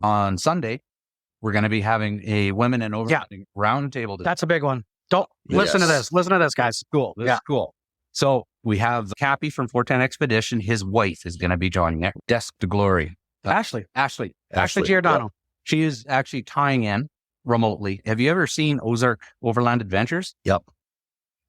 on Sunday, we're going to be having a women in overlanding roundtable. That's a big one. Don't listen to this. Listen to this, guys. Cool. This is cool. So we have Cappy from 410 Expedition. His wife is going to be joining it. Desk to Glory. Ashley Yep. Giordano. She is actually tying in remotely. Have you ever seen Ozark Overland Adventures? Yep.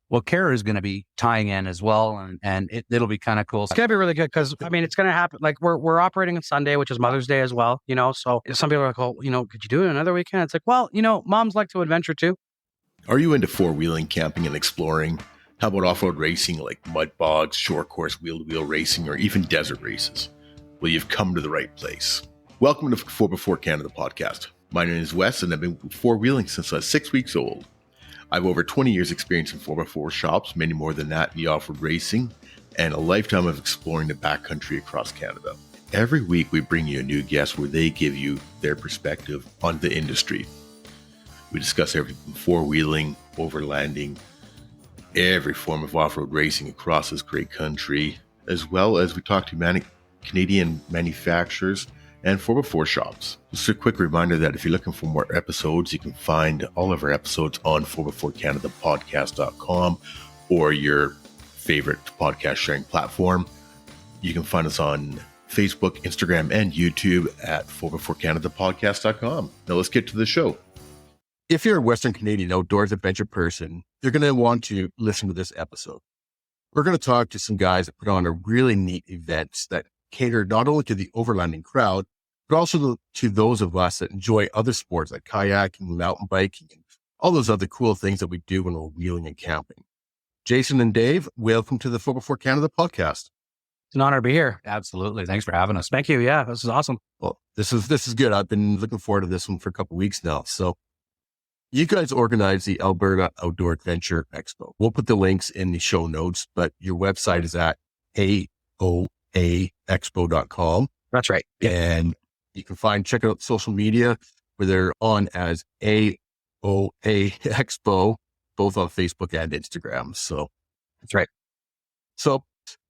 Well, Kara is going to be tying in as well, and it'll be kind of cool. It's going to be really good because, I mean, it's going to happen. Like, we're operating on Sunday, which is Mother's Day as well, so some people are like, oh, could you do it another weekend? It's like, well, moms like to adventure too. Are you into four-wheeling, camping, and exploring? How about off-road racing like mud bogs, short course, wheel-to-wheel racing, or even desert races? Well, you've come to the right place. Welcome to 4x4 Canada podcast. My name is Wes, and I've been four-wheeling since I was 6 weeks old. I have over 20 years experience in 4x4 shops, many more than that in the off-road racing, and a lifetime of exploring the backcountry across Canada. Every week we bring you a new guest where they give you their perspective on the industry. We discuss everything from four-wheeling, overlanding, every form of off-road racing across this great country, as well as we talk to Canadian manufacturers and 4x4 shops. Just a quick reminder that if you're looking for more episodes, you can find all of our episodes on 4x4canadapodcast.com or your favorite podcast sharing platform. You can find us on Facebook, Instagram, and YouTube at 4x4canadapodcast.com. Now let's get to the show. If you're a Western Canadian outdoors adventure person, you're going to want to listen to this episode. We're going to talk to some guys that put on a really neat event that cater not only to the overlanding crowd, but also to those of us that enjoy other sports like kayaking, mountain biking, and all those other cool things that we do when we're wheeling and camping. Jason and Dave, welcome to the 4x4 Canada podcast. It's an honor to be here. Absolutely. Thanks for having us. Thank you. Yeah, this is awesome. Well, this is good. I've been looking forward to this one for a couple of weeks now. So you guys organize the Alberta Outdoor Adventure Expo. We'll put the links in the show notes, but your website is at aoaexpo.com. That's right. And you can check out social media where they're on as AOA Expo, both on Facebook and Instagram. So that's right. So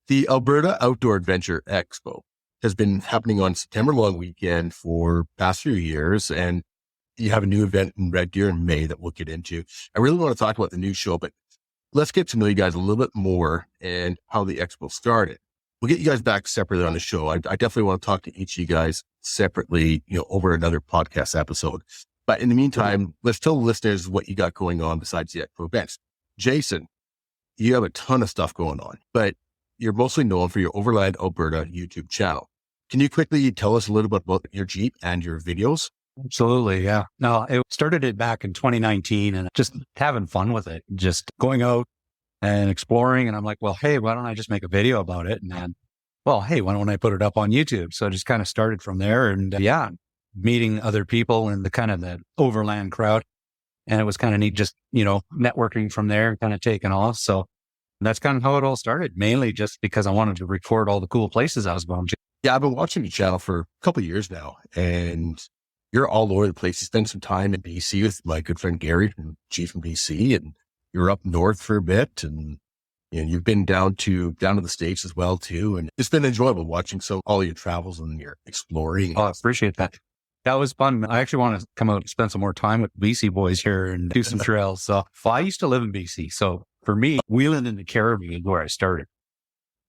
the Alberta Outdoor Adventure Expo has been happening on September long weekend for past few years. And you have a new event in Red Deer in May that we'll get into. I really want to talk about the new show, but let's get to know you guys a little bit more and how the expo started. We'll get you guys back separately on the show. I definitely want to talk to each of you guys separately, over another podcast episode. But in the meantime, let's tell the listeners what you got going on besides the expo events. Jason, you have a ton of stuff going on, but you're mostly known for your Overland Alberta YouTube channel. Can you quickly tell us a little bit about your Jeep and your videos? Absolutely. Yeah. No, it started it back in 2019 and just having fun with it, just going out and exploring. And I'm like, well, hey, why don't I just make a video about it? And then, well, hey, why don't I put it up on YouTube? So I just kind of started from there and meeting other people and the overland crowd. And it was kind of neat, just, networking from there and kind of taking off. So that's kind of how it all started, mainly just because I wanted to record all the cool places I was going to. Yeah, I've been watching your channel for a couple of years now, and you're all over the place. You spend some time in BC with my good friend Gary from Chief from BC, and you're up north for a bit, and you've been down to the States as well too. And it's been enjoyable watching all your travels and your exploring. Oh, I appreciate that. That was fun. I actually want to come out and spend some more time with BC boys here and do some trails. So I used to live in BC. So for me, wheeling in the Caribbean is where I started.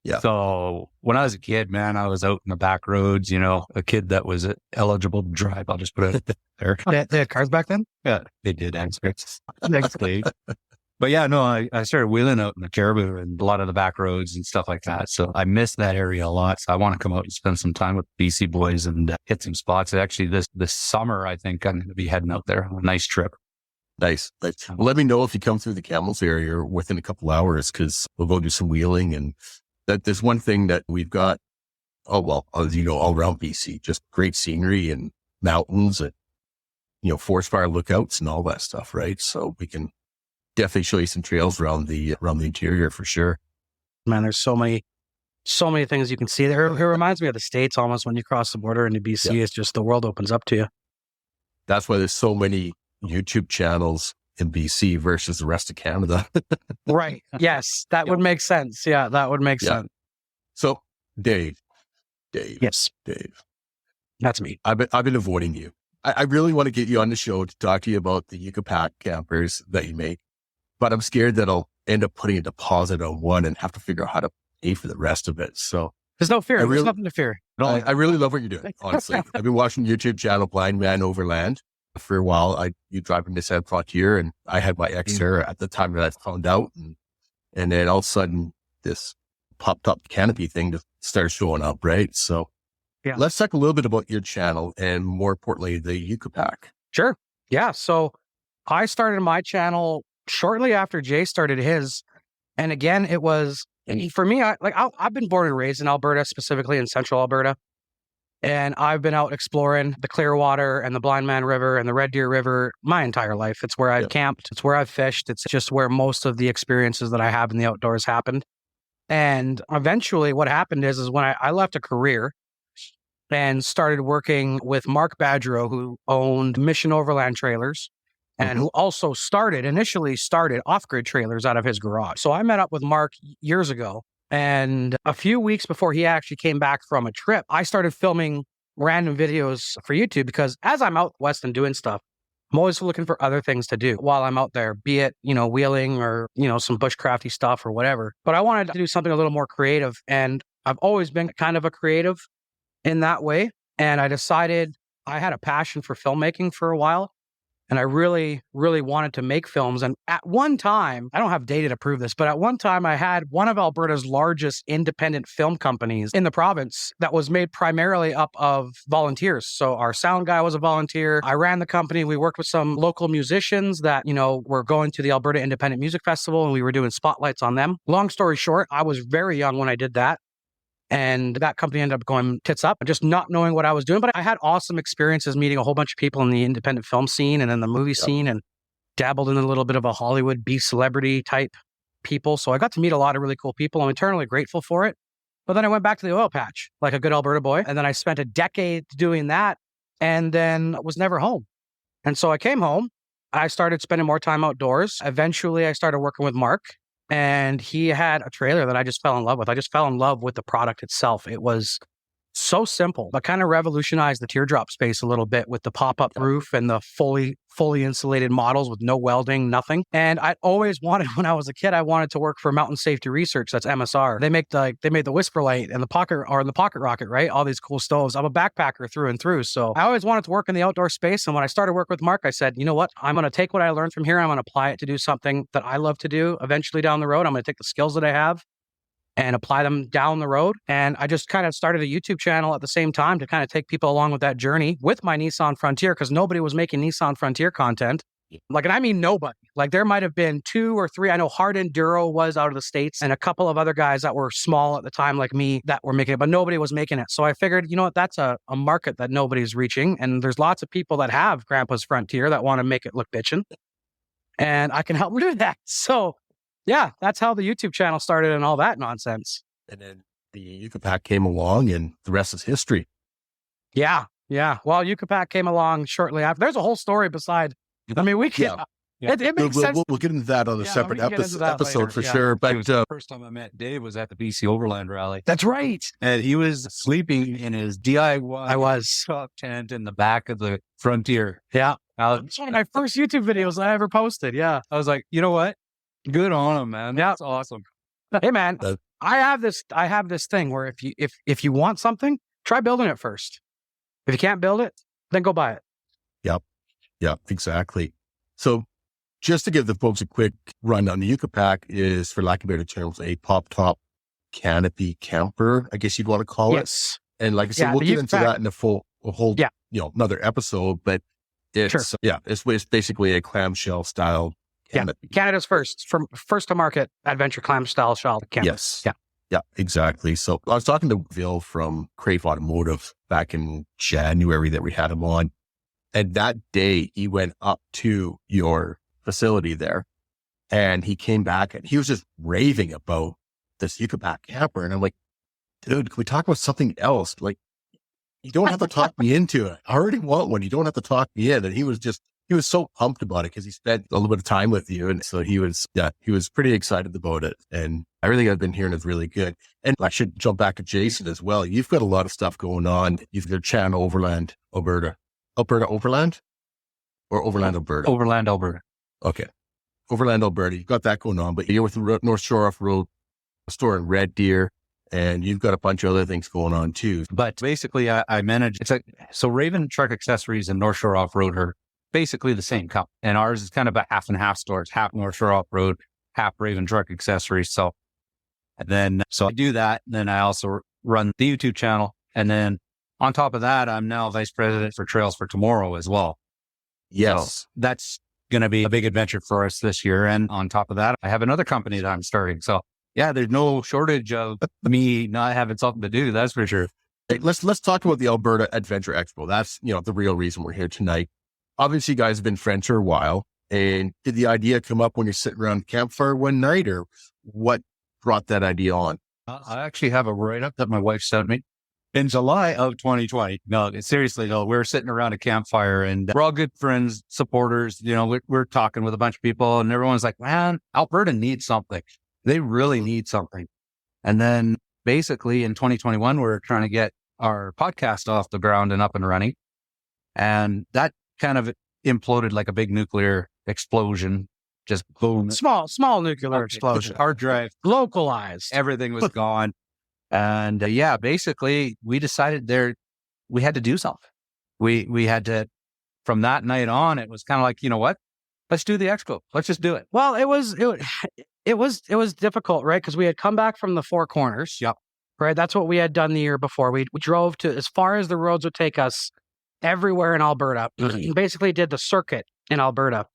Yeah. So when I was a kid, man, I was out in the back roads, a kid that was eligible to drive. I'll just put it there. They had cars back then? Yeah, they did. Actually. But yeah, no, I started wheeling out in the Caribbean and a lot of the back roads and stuff like that. So I miss that area a lot. So I want to come out and spend some time with BC boys and hit some spots. Actually, this summer, I think I'm going to be heading out there on a nice trip. Nice. Well, let me know if you come through the Camels area within a couple hours, because we'll go do some wheeling. And that there's one thing that we've got, all around BC, just great scenery and mountains and, forest fire lookouts and all that stuff, right? So we can definitely show you some trails around the interior for sure. Man, there's so many things you can see there. It reminds me of the States almost when you cross the border into BC. Yeah. It's just the world opens up to you. That's why there's so many YouTube channels in BC versus the rest of Canada. Right. Yes. That would make sense. Yeah, that would make sense. So Dave. Yes. Dave. That's me. I've been avoiding you. I really want to get you on the show to talk to you about the Yucca campers that you make, but I'm scared that I'll end up putting a deposit on one and have to figure out how to pay for the rest of it. So There's no fear. There's nothing to fear. I really love what you're doing, honestly. I've been watching YouTube channel Blind Man Overland for a while. You driving this Nissan Frontier, and I had my Xterra at the time that I found out. And then all of a sudden, this popped up canopy thing just started showing up, right? So let's talk a little bit about your channel and more importantly, the Yucca Pack. Sure. Yeah. So I started my channel shortly after Jay started his. And again, it was, for me, I've been born and raised in Alberta, specifically in central Alberta. And I've been out exploring the Clearwater and the Blind Man River and the Red Deer River my entire life. It's where I've camped. It's where I've fished. It's just where most of the experiences that I have in the outdoors happened. And eventually what happened is when I left a career and started working with Mark Badgerow, who owned Mission Overland Trailers and who also initially started off-grid trailers out of his garage. So I met up with Mark years ago. And a few weeks before he actually came back from a trip, I started filming random videos for YouTube because as I'm out west and doing stuff, I'm always looking for other things to do while I'm out there, be it, wheeling or, some bushcrafty stuff or whatever. But I wanted to do something a little more creative. And I've always been kind of a creative in that way. And I decided I had a passion for filmmaking for a while. And I really, really wanted to make films. And at one time, I don't have data to prove this, but at one time I had one of Alberta's largest independent film companies in the province that was made primarily up of volunteers. So our sound guy was a volunteer. I ran the company. We worked with some local musicians that, were going to the Alberta Independent Music Festival and we were doing spotlights on them. Long story short, I was very young when I did that. And that company ended up going tits up, just not knowing what I was doing. But I had awesome experiences meeting a whole bunch of people in the independent film scene and in the movie scene and dabbled in a little bit of a Hollywood B celebrity type people. So I got to meet a lot of really cool people. I'm eternally grateful for it. But then I went back to the oil patch like a good Alberta boy. And then I spent a decade doing that and then was never home. And so I came home. I started spending more time outdoors. Eventually, I started working with Mark. And he had a trailer that I just fell in love with. I just fell in love with the product itself. It was so simple, but kind of revolutionized the teardrop space a little bit with the pop-up roof and the fully insulated models with no welding, nothing. And I always wanted, when I was a kid, I wanted to work for Mountain Safety Research. That's MSR. They made the Whisper Light and the Pocket Rocket, right? All these cool stoves. I'm a backpacker through and through. So I always wanted to work in the outdoor space. And when I started working with Mark, I said, you know what? I'm going to take what I learned from here. I'm going to apply it to do something that I love to do eventually down the road. I'm going to take the skills that I have and apply them down the road. And I just kind of started a YouTube channel at the same time to kind of take people along with that journey with my Nissan Frontier because nobody was making Nissan Frontier content. And I mean nobody. Like there might have been 2 or 3. I know Hard Enduro was out of the States and a couple of other guys that were small at the time like me that were making it, but nobody was making it. So I figured, you know what, that's a market that nobody's reaching. And there's lots of people that have Grandpa's Frontier that want to make it look bitchin'. And I can help them do that. So yeah, that's how the YouTube channel started and all that nonsense. And then the Yucca Pack came along and the rest is history. Yeah. Well, Yucca Pack came along shortly after. There's a whole story beside. I mean, we can. Yeah. It makes sense. We'll get into that on a separate episode for sure. But the first time I met Dave was at the BC Overland Rally. That's right. And he was sleeping in his DIY top tent in the back of the Frontier. Yeah. It's one of my first YouTube videos I ever posted. Yeah. I was like, you know what? Good on him, man. Yeah. That's awesome. Hey, man, I have this thing where if you want something, try building it first. If you can't build it, then go buy it. Yep, exactly. So just to give the folks a quick rundown, the Yucca Pack is, for lack of better terms, a pop-top canopy camper, I guess you'd want to call it. And like I said, we'll get into that in a whole, another episode, but it's, it's basically a clamshell style canopy. Canada's first to market adventure clamshell canopy. Yes. Yeah, exactly. So I was talking to Bill from Crave Automotive back in January that we had him on. And that day he went up to your facility there and he came back and he was just raving about this Yucca Pack camper. And I'm like, dude, can we talk about something else? Like, you don't have to talk me into it. I already want one. You don't have to talk me in. And he was he was so pumped about it because he spent a little bit of time with you. And so he was pretty excited about it. And everything I've been hearing is really good. And I should jump back to Jason as well. You've got a lot of stuff going on. You've got channel Overland, Alberta Overland or Overland, Alberta? Overland, Alberta. Okay. Overland, Alberta. You've got that going on, but you're with the North Shore Off-Road store in Red Deer, and you've got a bunch of other things going on too. But basically, I manage, so Raven Truck Accessories and North Shore Off-Road are basically the same company. And ours is kind of a half and half stores, half North Shore Off-Road, half Raven Truck Accessories. So I do that. And then I also run the YouTube channel. And then on top of that, I'm now vice president for Trails for Tomorrow as well. Yes. So that's going to be a big adventure for us this year. And on top of that, I have another company that I'm starting. So yeah, there's no shortage of me not having something to do. That's for sure. Hey, let's talk about the Alberta Adventure Expo. That's, the real reason we're here tonight. Obviously, you guys have been friends for a while. And did the idea come up when you're sitting around the campfire one night, or what brought that idea on? I actually have a write-up that my wife sent me in July of 2020. No, seriously, though, we're sitting around a campfire and we're all good friends, supporters. We're talking with a bunch of people and everyone's like, man, Alberta needs something. They really need something. And then basically in 2021, we're trying to get our podcast off the ground and up and running. And that kind of imploded like a big nuclear explosion. Just boom. Small nuclear explosion. Hard drive. Localized. Everything was gone. And basically we decided we had to do something. We had to, from that night on, it was kind of like, you know what? Let's do the expo. Let's just do it. Well, it was difficult, right? Because we had come back from the Four Corners. Yep. Right. That's what we had done the year before. We drove to as far as the roads would take us everywhere in Alberta. Basically did the circuit in Alberta.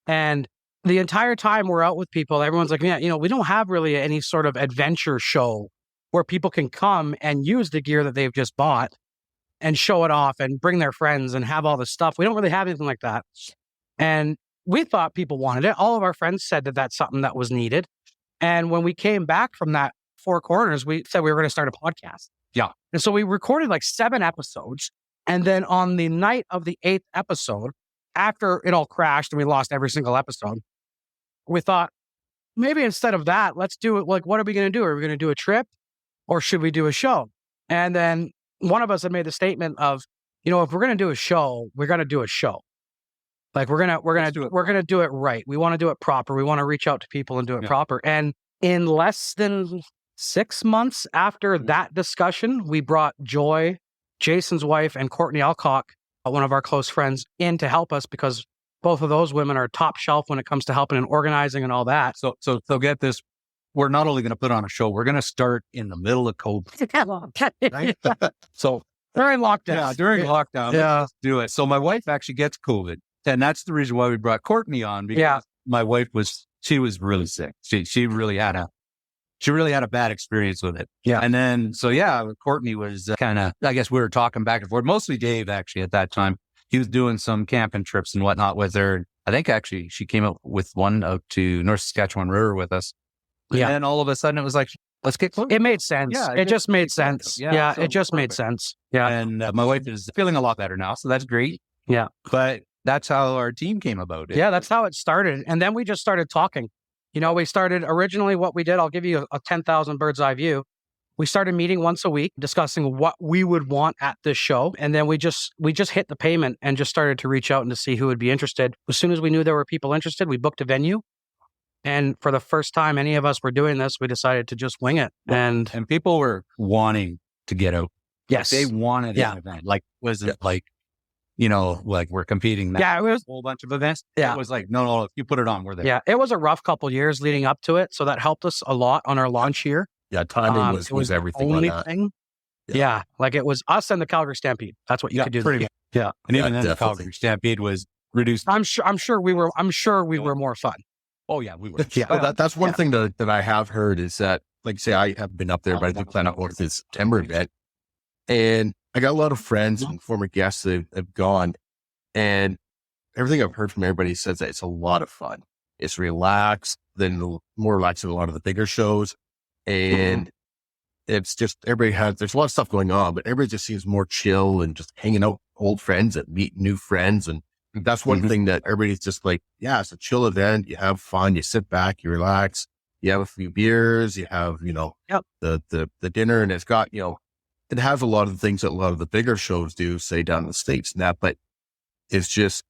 And the entire time we're out with people, everyone's like, yeah, we don't have really any sort of adventure show where people can come and use the gear that they've just bought and show it off and bring their friends and have all this stuff. We don't really have anything like that. And we thought people wanted it. All of our friends said that that's something that was needed. And when we came back from that Four Corners, we said we were going to start a podcast. Yeah. And so we recorded like 7 episodes. And then on the night of the 8th episode, after it all crashed and we lost every single episode, we thought, maybe instead of that, let's do it. Like, what are we going to do? Are we going to do a trip or should we do a show? And then one of us had made the statement of, if we're going to do a show, we're going to do a show. Like we're going to do it right. We want to do it proper. We want to reach out to people and do it proper. And in less than 6 months after that discussion, we brought Joy, Jason's wife, and Courtney Alcock, one of our close friends, in to help us because both of those women are top shelf when it comes to helping and organizing and all that. So get this. We're not only going to put on a show, we're going to start in the middle of COVID. Right? So during lockdown. Yeah, during lockdown. Yeah. Let's do it. So my wife actually gets COVID. And that's the reason why we brought Courtney on, because my wife was really sick. She really had a bad experience with it. Yeah. And then, Courtney was kind of, I guess we were talking back and forth, mostly Dave actually at that time. He was doing some camping trips and whatnot with her. I think actually she came up with one out to North Saskatchewan River with us. Yeah. And then all of a sudden it was like, let's get close. It made sense. Yeah, it just made sense. Yeah, so it just made perfect. sense. Yeah. And my wife is feeling a lot better now. So that's great. Yeah. But that's how our team came about it. Yeah, that's how it started. And then we just started talking. We started originally what we did. I'll give you a 10,000 bird's eye view. We started meeting once a week, discussing what we would want at this show. And then we just hit the pavement and just started to reach out and to see who would be interested. As soon as we knew there were people interested, we booked a venue. And for the first time any of us were doing this, we decided to just wing it. And people were wanting to get out. Yes. Like they wanted an event. Like, was it like, like we're competing. Yeah, it was a whole bunch of events. Yeah. It was like, no, if you put it on, we're there. Yeah, it was a rough couple years leading up to it. So that helped us a lot on our launch year. Yeah, timing was everything on that. Thing. Yeah, like it was us and the Calgary Stampede. That's what you could do. Pretty much. Yeah. And even then, definitely. the Calgary Stampede was reduced. I'm sure we were more fun. Oh yeah, we were. Yeah. Well, that's one thing that I have heard is that, like, say I have been up there, but I do plan on going to this September event, and I got a lot of friends and former guests that have gone, and everything I've heard from everybody says that it's a lot of fun. It's relaxed, more relaxed than a lot of the bigger shows, and it's just there's a lot of stuff going on, but everybody just seems more chill and just hanging out with old friends and meeting new friends, and That's one thing that everybody's just like, yeah, it's a chill event. You have fun, you sit back, you relax, you have a few beers, you have, the dinner, and it's got, it has a lot of the things that a lot of the bigger shows do, say down in the States and that, but it's just,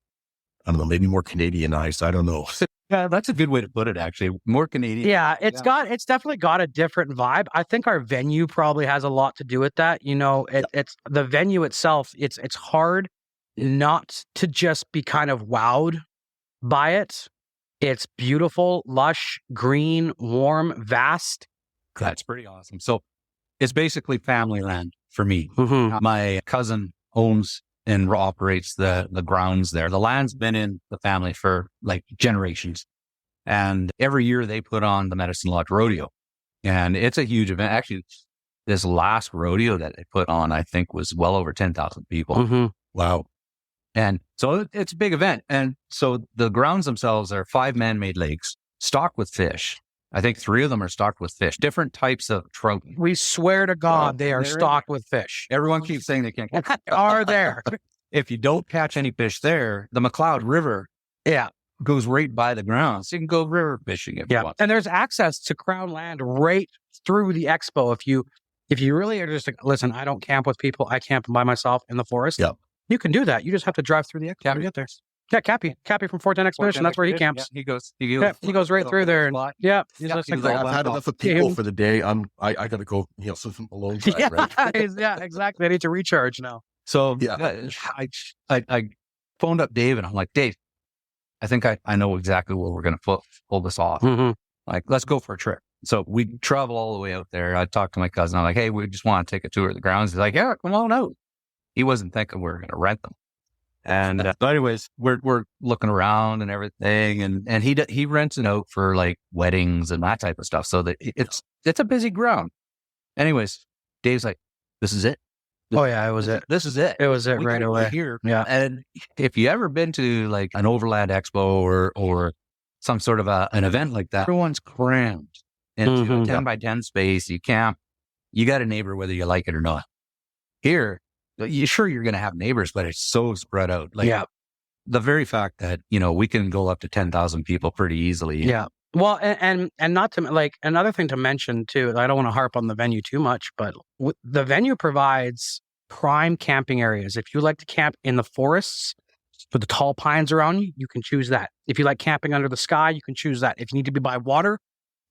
I don't know, maybe more Canadianized. I don't know. Yeah, that's a good way to put it, actually. More Canadian. Yeah, it's definitely got a different vibe. I think our venue probably has a lot to do with that. It's the venue itself. It's hard not to just be kind of wowed by it. It's beautiful, lush, green, warm, vast. That's pretty awesome. So it's basically family land for me. Mm-hmm. My cousin owns and operates the grounds there. The land's been in the family for like generations. And every year they put on the Medicine Lodge Rodeo. And it's a huge event. Actually, this last rodeo that they put on, I think, was well over 10,000 people. Mm-hmm. Wow. And so it's a big event. And so the grounds themselves are 5 man-made lakes stocked with fish. I think 3 of them are stocked with fish, different types of trout. We swear to God, they are stocked with fish. Everyone keeps saying they can't catch. Are there? If you don't catch any fish there, the McLeod River goes right by the ground. So you can go river fishing if you want. And there's access to Crown land right through the expo. If you really are just like, listen, I don't camp with people. I camp by myself in the forest. Yep. You can do that. You just have to drive through the expo to get there. Yeah, Cappy from 410 Expedition. That's where he camps. Yeah, he goes right through there. And, he's like, I've had enough of people for the day. I got to go, some alone time, right? Yeah, exactly. I need to recharge now. So I phoned up Dave and I'm like, Dave, I think I know exactly where we're going to pull this off. Mm-hmm. Like, let's go for a trip. So we travel all the way out there. I talked to my cousin. I'm like, hey, we just want to take a tour of the grounds. He's like, yeah, come on out. He wasn't thinking we were going to rent them. And so anyways, we're looking around and everything. And he rents it out for like weddings and that type of stuff. So that it's a busy ground. Anyways, Dave's like, this is it. It was it. This is it. It was it right away. Here. Yeah. And if you ever been to like an Overland Expo or some sort of an event like that, everyone's crammed into a 10 by 10 space. You camp. You got a neighbor whether you like it or not. Here, you're going to have neighbors, but it's so spread out. Like the very fact that, we can go up to 10,000 people pretty easily. Yeah. Well, and not to like another thing to mention too, I don't want to harp on the venue too much, but the venue provides prime camping areas. If you like to camp in the forests with the tall pines around you, you can choose that. If you like camping under the sky, you can choose that. If you need to be by water,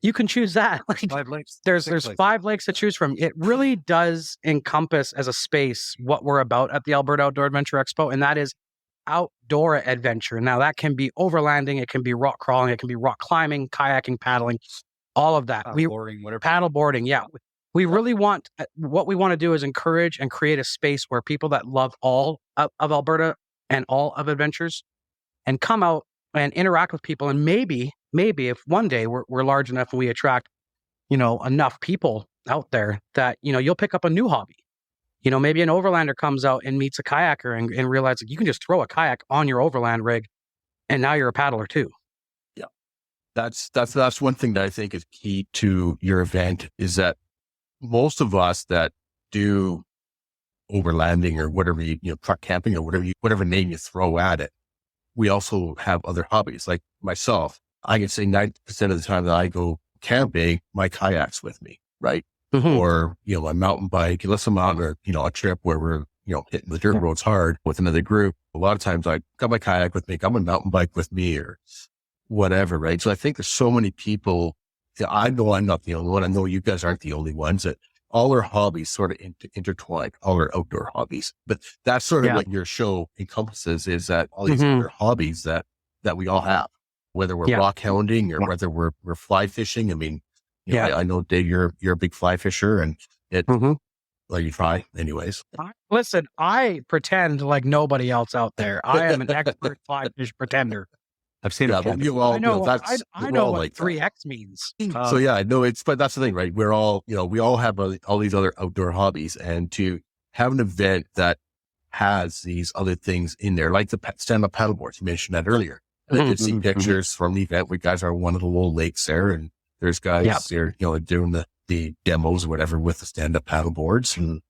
you can choose that. Like 5 lakes. There's 5 lakes to choose from. It really does encompass as a space what we're about at the Alberta Outdoor Adventure Expo, and that is outdoor adventure. Now that can be overlanding, it can be rock crawling, it can be rock climbing, kayaking, paddling, all of that. Paddle boarding. Yeah. We really want, what we want to do is encourage and create a space where people that love all of Alberta and all of adventures and come out and interact with people. And maybe if one day we're large enough and we attract, enough people out there that, you'll pick up a new hobby. Maybe an overlander comes out and meets a kayaker and realizes you can just throw a kayak on your overland rig and now you're a paddler too. Yeah. That's one thing that I think is key to your event is that most of us that do overlanding or whatever, truck camping or whatever name you throw at it, we also have other hobbies. Like myself, I can say 90% of the time that I go camping, my kayak's with me, right? Mm-hmm. Or, my mountain bike, unless I'm on a trip where we're, hitting the dirt roads hard with another group. A lot of times I got my kayak with me, got my mountain bike with me or whatever, right? So I think there's so many people. I know I'm not the only one. I know you guys aren't the only ones that all our hobbies sort of intertwine, all our outdoor hobbies. But that's sort of what your show encompasses is that all these other hobbies that we all have, whether we're rock hounding or whether we're fly fishing. I mean, I know Dave, you're a big fly fisher and well, you try anyways. Listen, I pretend like nobody else out there. I am an expert fly fish pretender. I've seen it. I know what 3X means. So I know but that's the thing, right? We're all, we all have all these other outdoor hobbies, and to have an event that has these other things in there, like the stand-up paddleboards, you mentioned that earlier. I did see pictures from the event where guys are on one of the little lakes there, and there's guys there, doing the demos or whatever with the stand-up paddleboards. And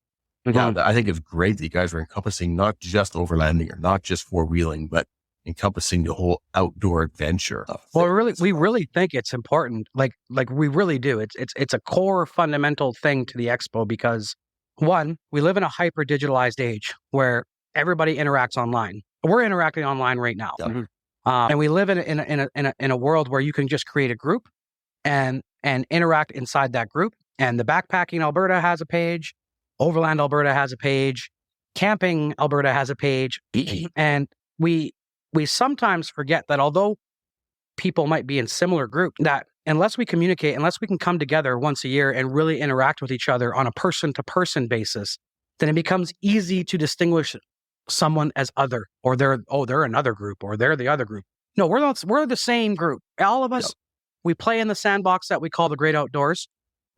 I think it's great that you guys are encompassing not just overlanding or not just four-wheeling, but encompassing the whole outdoor adventure. Well, we really think it's important. Like we really do. It's a core fundamental thing to the expo because one, we live in a hyper digitalized age where everybody interacts online. We're interacting online right now, and we live in a world where you can just create a group and interact inside that group. And the Backpacking Alberta has a page, Overland Alberta has a page, Camping Alberta has a page, and we sometimes forget that although people might be in similar groups, that unless we communicate, unless we can come together once a year and really interact with each other on a person-to-person basis, then it becomes easy to distinguish someone as other, or they're another group, or they're the other group. No, we're the same group. All of us, we play in the sandbox that we call the great outdoors.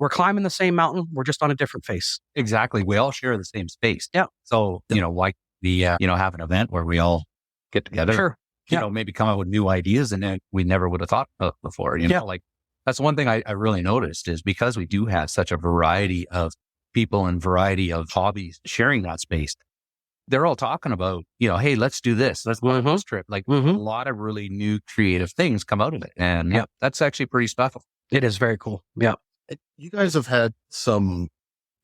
We're climbing the same mountain. We're just on a different face. Exactly. We all share the same space. Yeah. So, why have an event where we all get together, Sure. Maybe come up with new ideas and then we never would have thought of before. Like that's one thing I really noticed is because we do have such a variety of people and variety of hobbies sharing that space. They're all talking about, hey, let's do this. Let's go on this trip. Like a lot of really new creative things come out of it. And that's actually pretty special. It is very cool. Yeah. You guys have had some,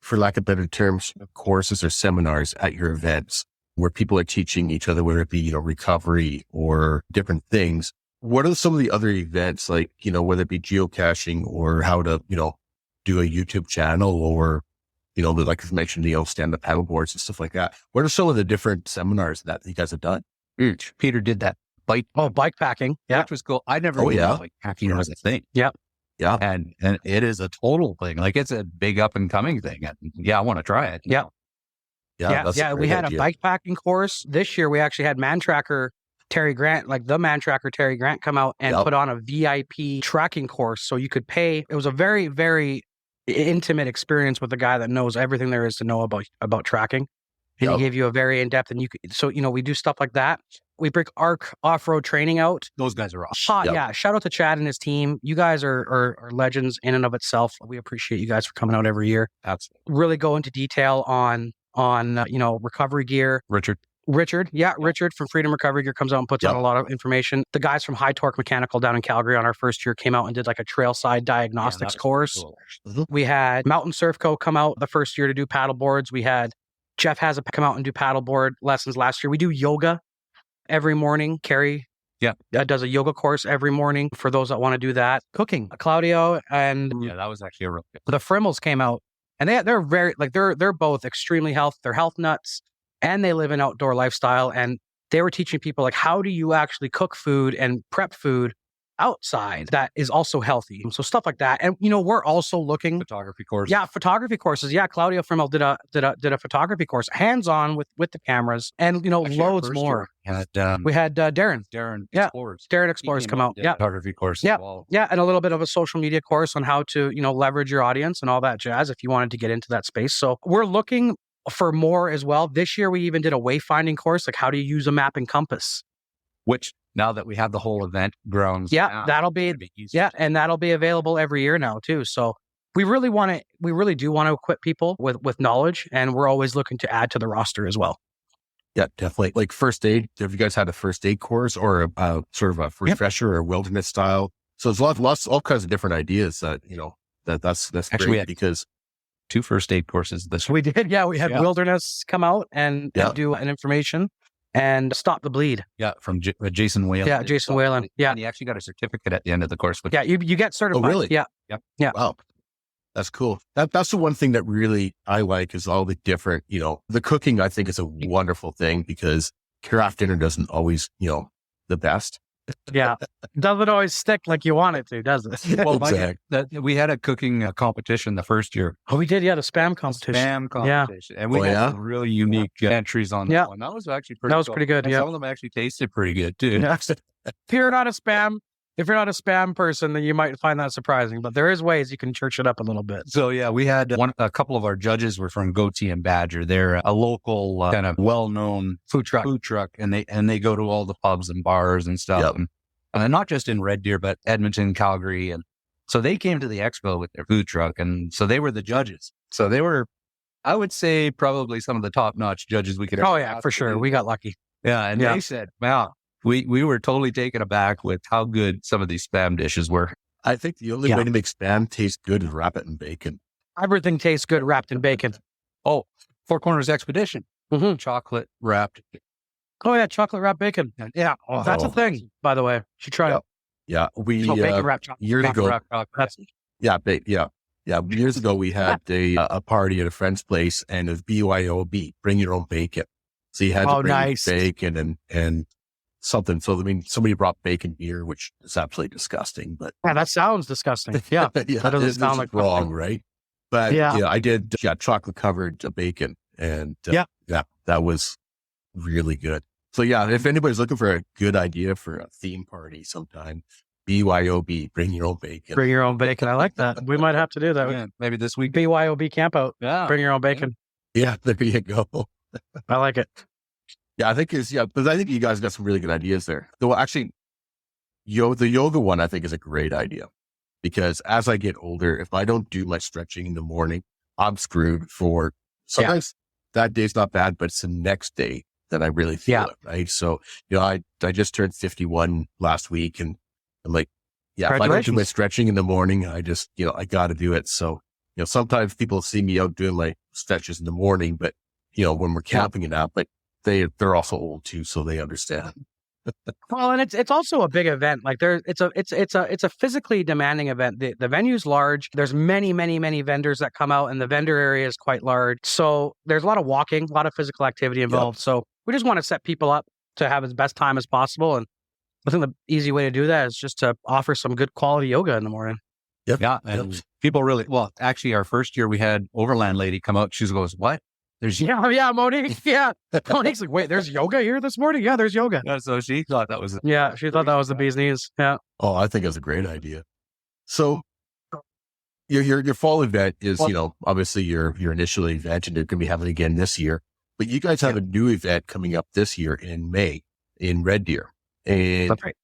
for lack of better terms, courses or seminars at your events where people are teaching each other, whether it be, recovery or different things. What are some of the other events like, whether it be geocaching or how to, do a YouTube channel or, like I mentioned, stand-up paddle boards and stuff like that. What are some of the different seminars that you guys have done? Peter did that bike packing. Yeah. Which was cool. I never knew bike packing was a thing. Yep. Yeah. And it is a total thing. Like it's a big up and coming thing. And, I want to try it. Yeah. Yeah. We had a bike packing course. This year we actually had Man Tracker Terry Grant come out and put on a VIP tracking course. So you could pay. It was a very, very intimate experience with a guy that knows everything there is to know about tracking. And he gave you a very in-depth, and we do stuff like that. We bring ARC off-road training out. Those guys are awesome. Yeah. Shout out to Chad and his team. You guys are legends in and of itself. We appreciate you guys for coming out every year. Absolutely. Really go into detail on recovery gear. Richard from Freedom Recovery Gear comes out and puts out a lot of information. The guys from High Torque Mechanical down in Calgary on our first year came out and did like a trailside diagnostics course. Cool. We had Mountain Surf Co. come out the first year to do paddle boards. We had Jeff has come out and do paddleboard lessons last year. We do yoga every morning. Carrie does a yoga course every morning for those that want to do that. Cooking. Claudio and that was actually a real good. The Frimmels came out and they're very they're both extremely they're health nuts and they live an outdoor lifestyle, and they were teaching people like how do you actually cook food and prep food outside that is also healthy. So stuff like that. And we're also looking photography courses. Yeah, photography courses. Yeah, Claudio Frimmel did a photography course, hands-on with the cameras, and actually, loads more. We had Darren. Explorers. Darren Explorers come out. Yeah, photography course. Yeah, as well. Yeah, and a little bit of a social media course on how to leverage your audience and all that jazz if you wanted to get into that space. So we're looking for more as well. This year we even did a wayfinding course, like how do you use a map and compass. Which now that we have the whole event grounds, that'll be and that'll be available every year now too. So we really do want to equip people with knowledge, and we're always looking to add to the roster as well. Yeah, definitely. Like first aid. Have you guys had a first aid course or a sort of a refresher or wilderness style? So there's lots, all kinds of different ideas that that's actually great because 2 first aid courses this week. We did. Yeah, we had wilderness come out and do an information. And Stop the Bleed. Yeah, from Jason Whalen. Yeah, Jason Whalen. Yeah. And he actually got a certificate at the end of the course. Which you get certified. Oh, really? Yeah. Yeah. Wow. That's cool. That's the one thing that really I like is all the different, the cooking I think is a wonderful thing because craft dinner doesn't always, the best. Yeah. Doesn't always stick like you want it to, does it? Well, we had a cooking competition the first year. Oh, we did. Yeah, the spam competition. Yeah. And we had some really unique entries on that one. That was actually pretty cool. Pretty good. And yeah. Some of them actually tasted pretty good too. Yeah. If you're not a spam person, then you might find that surprising, but there is ways you can church it up a little bit. So yeah, we had a couple of our judges were from Goatee and Badger. They're a local kind of well-known food truck, and they go to all the pubs and bars and stuff, and not just in Red Deer, but Edmonton, Calgary, and so they came to the expo with their food truck, and so they were the judges. So they were, I would say, probably some of the top-notch judges we could ever. Oh yeah, for sure. We got lucky. Yeah, and they said, "Wow, we were totally taken aback with how good some of these spam dishes were. I think the only way to make spam taste good is wrap it in bacon. Everything tastes good wrapped in bacon. Oh, Four Corners Expedition. Mm-hmm. Chocolate wrapped. Oh yeah, chocolate wrapped bacon. Yeah, that's a thing. By the way, you should try it. Yeah, we bacon wrapped chocolate. years ago. Wrapped chocolate. Yeah. Years ago, we had a party at a friend's place, and it was BYOB, bring your own bacon. So you had to bring bacon and something. So I mean, somebody brought bacon beer, which is absolutely disgusting. But yeah, that sounds disgusting. Yeah, that doesn't sound like wrong, right? But yeah, I did. Yeah, chocolate covered bacon, and that was really good. So yeah, if anybody's looking for a good idea for a theme party sometime, BYOB, bring your own bacon. Bring your own bacon. I like that. We might have to do that. Yeah, maybe this week. BYOB camp out. Yeah. Bring your own bacon. Yeah, there you go. I like it. Yeah, I think but I think you guys got some really good ideas there. Though actually, the yoga one I think is a great idea, because as I get older, if I don't do my stretching in the morning, I'm screwed for sometimes that day's not bad, but it's the next day that I really feel it, right? So, I just turned 51 last week, and I'm like, if I don't do my stretching in the morning, I just, I got to do it. So, sometimes people see me out doing my stretches in the morning, but, when we're camping it out, like they're also old too, so they understand. Well, and it's also a big event. Like it's a physically demanding event. The venue's large. There's many vendors that come out, and the vendor area is quite large. So there's a lot of walking, a lot of physical activity involved. Yep. So we just want to set people up to have as best time as possible. And I think the easy way to do that is just to offer some good quality yoga in the morning. Yep. Yeah. And people really, actually our first year we had Overland lady come out. She goes, what? There's Monique. Yeah. Monique's like, wait, there's yoga here this morning? Yeah, there's yoga. Yeah, so she thought that was she thought that was the bee's knees. Yeah. Oh, I think it's a great idea. So your fall event is, obviously your initial event, and you're going to be having it again this year. But you guys have a new event coming up this year in May in Red Deer. And that's right.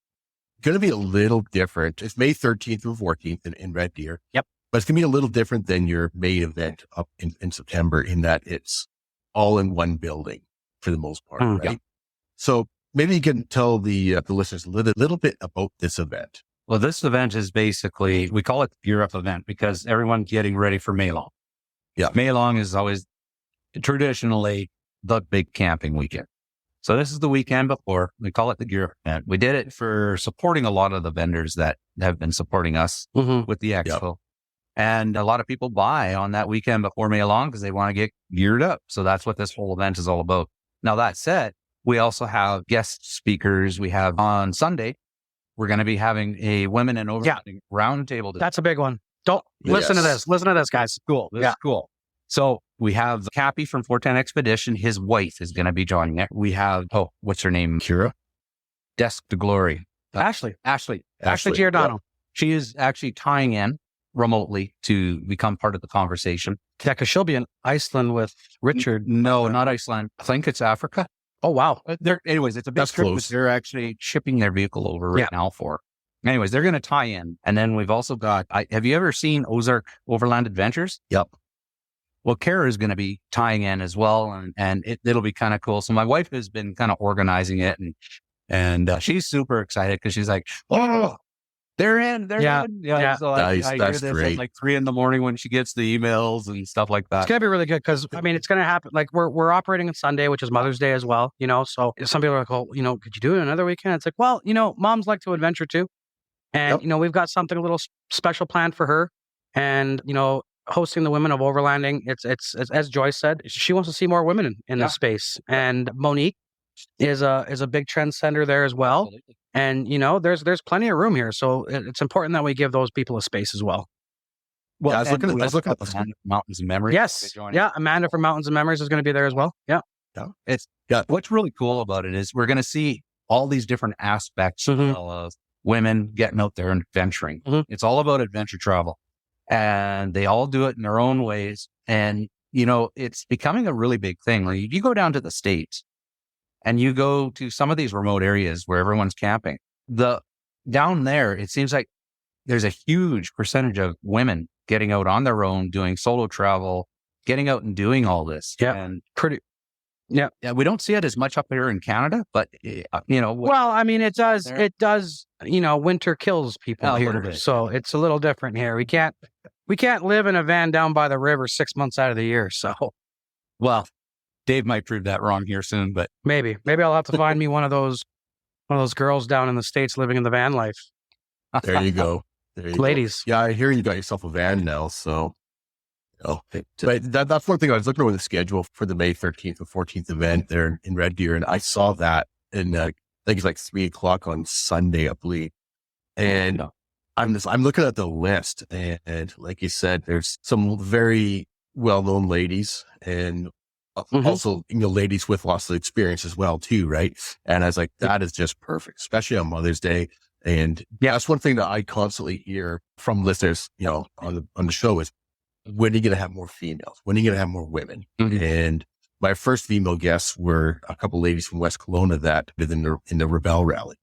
Going to be a little different. It's May 13th and 14th in Red Deer. Yep. But it's going to be a little different than your May event up in September, in that it's all in one building for the most part, right? Yeah. So maybe you can tell the listeners a little bit about this event. Well, this event is basically, we call it the Gear Up event because everyone's getting ready for May Long. Yeah. May Long is always traditionally the big camping weekend. So this is the weekend before. We call it the Gear Up event. We did it for supporting a lot of the vendors that have been supporting us with the expo. Yep. And a lot of people buy on that weekend before May Long because they want to get geared up. So that's what this whole event is all about. Now, that said, we also have guest speakers. We have on Sunday, we're going to be having a women in overlanding roundtable. That's a big one. Listen to this. Listen to this, guys. Cool. This is cool. So we have Cappy from 410 Expedition. His wife is going to be joining it. We have, what's her name? Kira? Desk to Glory. Ashley Giordano. Yep. She is actually tying in remotely to become part of the conversation. Yeah, because she'll be in Iceland with Richard. No, not Iceland. I think it's Africa. Oh, wow. Anyways, it's a big trip. They're actually shipping their vehicle over right now for. Anyways, they're going to tie in. And then we've also got, have you ever seen Ozark Overland Adventures? Yep. Well, Kara is going to be tying in as well. And it'll be kind of cool. So my wife has been kind of organizing it, and she's super excited because she's like, they're in. Yeah. So I hear this great. At like 3 a.m. when she gets the emails and stuff like that. It's going to be really good because, it's going to happen. Like we're operating on Sunday, which is Mother's Day as well, so some people are like, could you do it another weekend? It's like, well, moms like to adventure too. And, we've got something a little special planned for her. And, hosting the women of Overlanding, it's as Joyce said, she wants to see more women in this space. And Monique is a big trendsetter there as well. Absolutely. And, there's plenty of room here. So it's important that we give those people a space as well. Well, I was looking at the Mountains and Memories. Yes. Yeah. Amanda from Mountains and Memories is going to be there as well. Yeah. What's really cool about it is we're going to see all these different aspects of women getting out there and adventuring. Mm-hmm. It's all about adventure travel, and they all do it in their own ways. And, it's becoming a really big thing. Like, you go down to the States, and you go to some of these remote areas where everyone's camping. Down there, it seems like there's a huge percentage of women getting out on their own, doing solo travel, getting out and doing all this. Yeah, and Yeah. Yeah, we don't see it as much up here in Canada, but Well, I mean, it does. It does. Winter kills people A here, little bit, so it's a little different here. We can't live in a van down by the river 6 months out of the year. So well, Dave might prove that wrong here soon, but maybe I'll have to find me one of those girls down in the States living in the van life. There you go. There you Ladies. go. Yeah, I hear you got yourself a van now. So, but that's one thing I was looking over the schedule for the May 13th and 14th event there in Red Deer. And I saw that in, I think it's like 3:00 on Sunday, I believe. And I'm looking at the list, and like you said, there's some very well-known ladies and also, ladies with lots of experience as well too. Right. And I was like, that is just perfect, especially on Mother's Day. And that's one thing that I constantly hear from listeners, on the show is, when are you going to have more females? When are you going to have more women? Mm-hmm. And my first female guests were a couple ladies from West Kelowna that did in the Rebel Rally.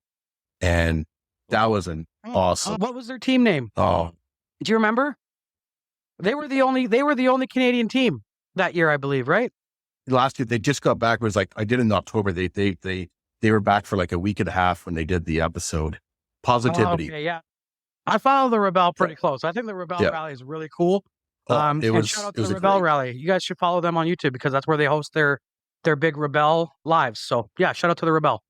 And that was an awesome. What was their team name? Oh, Do you remember? They were the only Canadian team that year, I believe, right? last year they just got back. It was like, I did in October. They were back for like a week and a half when they did the episode. Positivity. Oh, okay, yeah. I follow the Rebel pretty close. I think the Rebel Rally is really cool. And shout out to the Rebel Rally. You guys should follow them on YouTube because that's where they host their big Rebel lives. So yeah, shout out to the Rebel.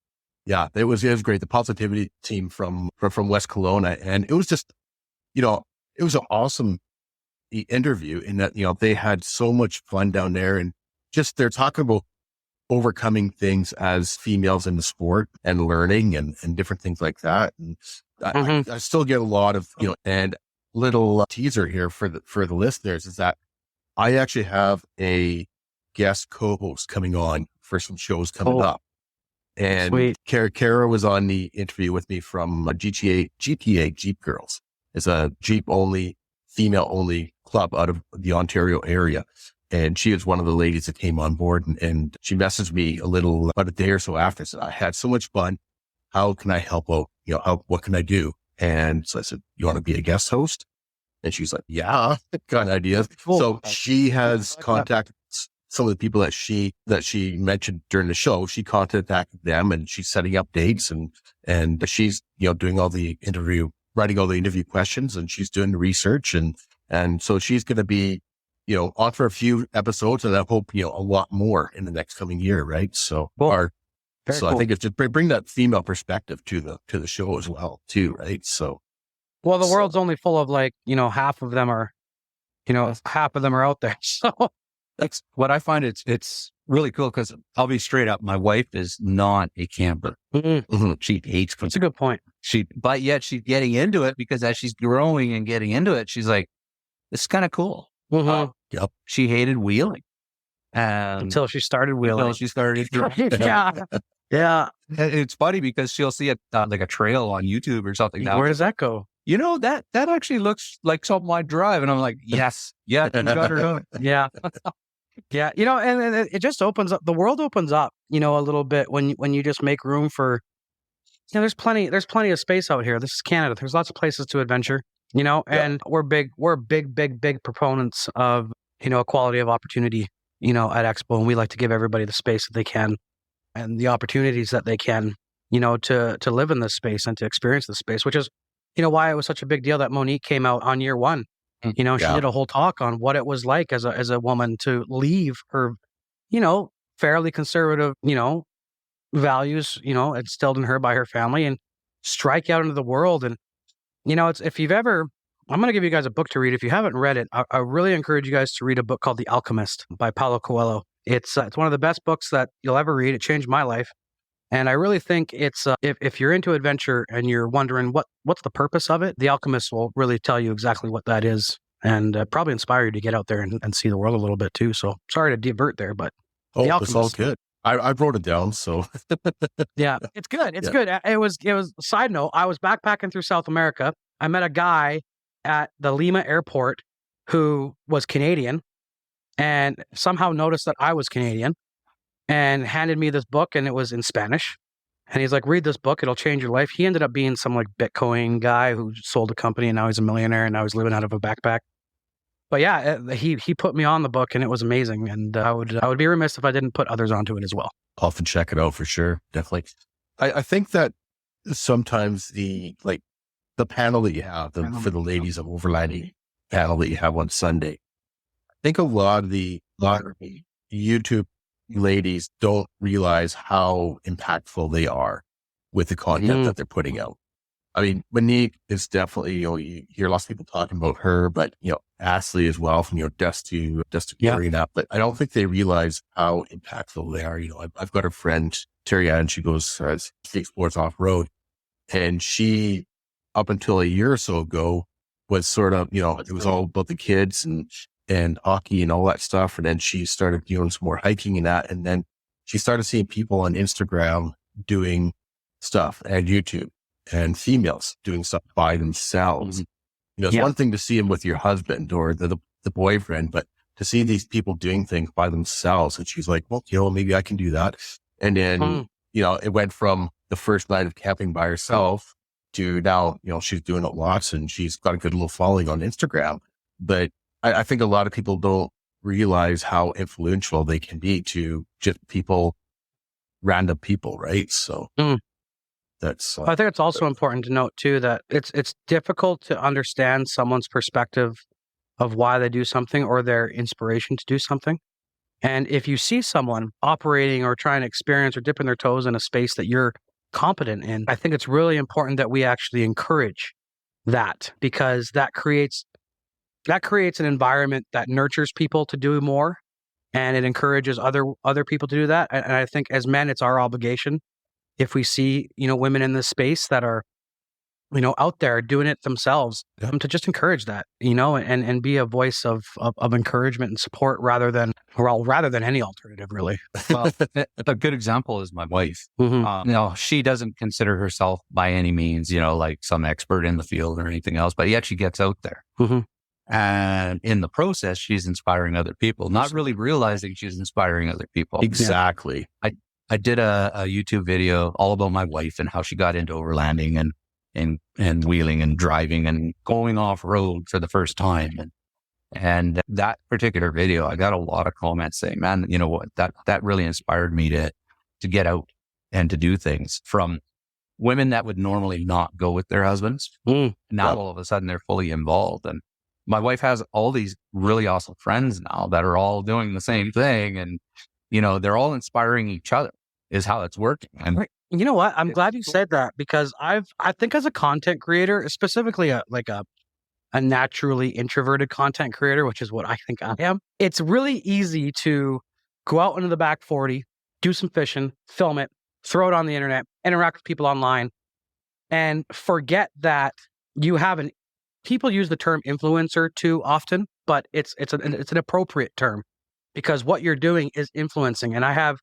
Yeah, it was great. The Positivity team from West Kelowna, and it was just, it was an awesome interview in that, they had so much fun down there, and just they're talking about overcoming things as females in the sport and learning and different things like that. And I still get a lot of, and little teaser here for the listeners is that I actually have a guest co-host coming on for some shows coming up. And Kara was on the interview with me from GTA Jeep Girls. It's a Jeep only, female only club out of the Ontario area. And she is one of the ladies that came on board, and she messaged me about a day or so after. Said, I had so much fun. How can I help out? What can I do? And so I said, you want to be a guest host? And she's like, yeah, got ideas. Cool. So she has contacted some of the people that she mentioned during the show. She contacted them, and she's setting up dates, and she's, doing all the writing all the interview questions, and she's doing the research. And so she's going to be, on for a few episodes, and I hope, a lot more in the next coming year. Right. So, cool. I think it's just bring that female perspective to the show as well too. Right. So, well, the world's only full of half of them are out there. So that's what I find. It's really cool because I'll be straight up. My wife is not a camper. Mm-hmm. She hates. That's a good point. But yet she's getting into it because as she's growing and getting into it, she's like, this is kind of cool. Mm-hmm. Yep. She hated wheeling. Until she started wheeling. Until she started. Yeah. It's funny because she'll see it like a trail on YouTube or something. Now, where does that go? That actually looks like something I'd drive. And I'm like, yes. Yeah. You got her hooked. Yeah. Yeah. And it just opens up. The world opens up, a little bit when you just make room for, there's plenty of space out here. This is Canada. There's lots of places to adventure, and we're big proponents of, equality of opportunity, at Expo. And we like to give everybody the space that they can and the opportunities that they can, to live in this space and to experience this space, which is, why it was such a big deal that Monique came out on year one. She did a whole talk on what it was like as a woman to leave her, fairly conservative, values, instilled in her by her family and strike out into the world. And, I'm going to give you guys a book to read. If you haven't read it, I really encourage you guys to read a book called The Alchemist by Paulo Coelho. It's one of the best books that you'll ever read. It changed my life. And I really think it's, if you're into adventure and you're wondering what's the purpose of it, The Alchemist will really tell you exactly what that is and probably inspire you to get out there and see the world a little bit too. So sorry to divert there, but The Alchemist. It's all good. I wrote it down, so. Yeah, it's good. It's good. It was side note. I was backpacking through South America. I met a guy at the Lima airport who was Canadian and somehow noticed that I was Canadian and handed me this book, and it was in Spanish. And he's like, read this book. It'll change your life. He ended up being some like Bitcoin guy who sold a company, and now he's a millionaire, and now he's living out of a backpack. But yeah, he put me on the book, and it was amazing. And I would be remiss if I didn't put others onto it as well. I'll have to check it out for sure. Definitely. I think that sometimes the panel that you have for the ladies of overlanding panel that you have on Sunday, I think a lot of the YouTube ladies don't realize how impactful they are with the content that they're putting out. I mean, Monique is definitely, you hear lots of people talking about her, but, Ashley as well from, Dust to Carrying Up. But I don't think they realize how impactful they are. I've got a friend, Terry Ann, she goes, she explores off road, and she, up until a year or so ago, was sort of, it was all about the kids and hockey and all that stuff. And then she started doing some more hiking and that. And then she started seeing people on Instagram doing stuff and YouTube, and females doing stuff by themselves. It's one thing to see them with your husband or the boyfriend, but to see these people doing things by themselves. And she's like, well, maybe I can do that. And then, it went from the first night of camping by herself to now, she's doing it lots, and she's got a good little following on Instagram. But I think a lot of people don't realize how influential they can be to just random people, right? So that's. I think it's also important to note too that it's difficult to understand someone's perspective of why they do something or their inspiration to do something. And if you see someone operating or trying to experience or dipping their toes in a space that you're competent in, I think it's really important that we actually encourage that, because that creates an environment that nurtures people to do more, and it encourages other people to do that. And I think as men, it's our obligation, if we see, women in this space that are, out there doing it themselves, to just encourage that, and be a voice of encouragement and support rather than any alternative, really. Well, a good example is my wife. She doesn't consider herself by any means, like some expert in the field or anything else, but yet she gets out there. And in the process, she's inspiring other people, not really realizing she's inspiring other people. Exactly. I did a YouTube video all about my wife and how she got into overlanding and wheeling and driving and going off road for the first time. And that particular video, I got a lot of comments saying, man, you know what, that really inspired me to get out and to do things, from women that would normally not go with their husbands. Now all of a sudden they're fully involved. And my wife has all these really awesome friends now that are all doing the same thing. And, they're all inspiring each other is how it's working. And you know what? I'm glad you said that, because I think as a content creator, specifically a naturally introverted content creator, which is what I think I am, it's really easy to go out into the back 40, do some fishing, film it, throw it on the internet, interact with people online, and forget that you have people use the term influencer too often, but it's an appropriate term, because what you're doing is influencing. And I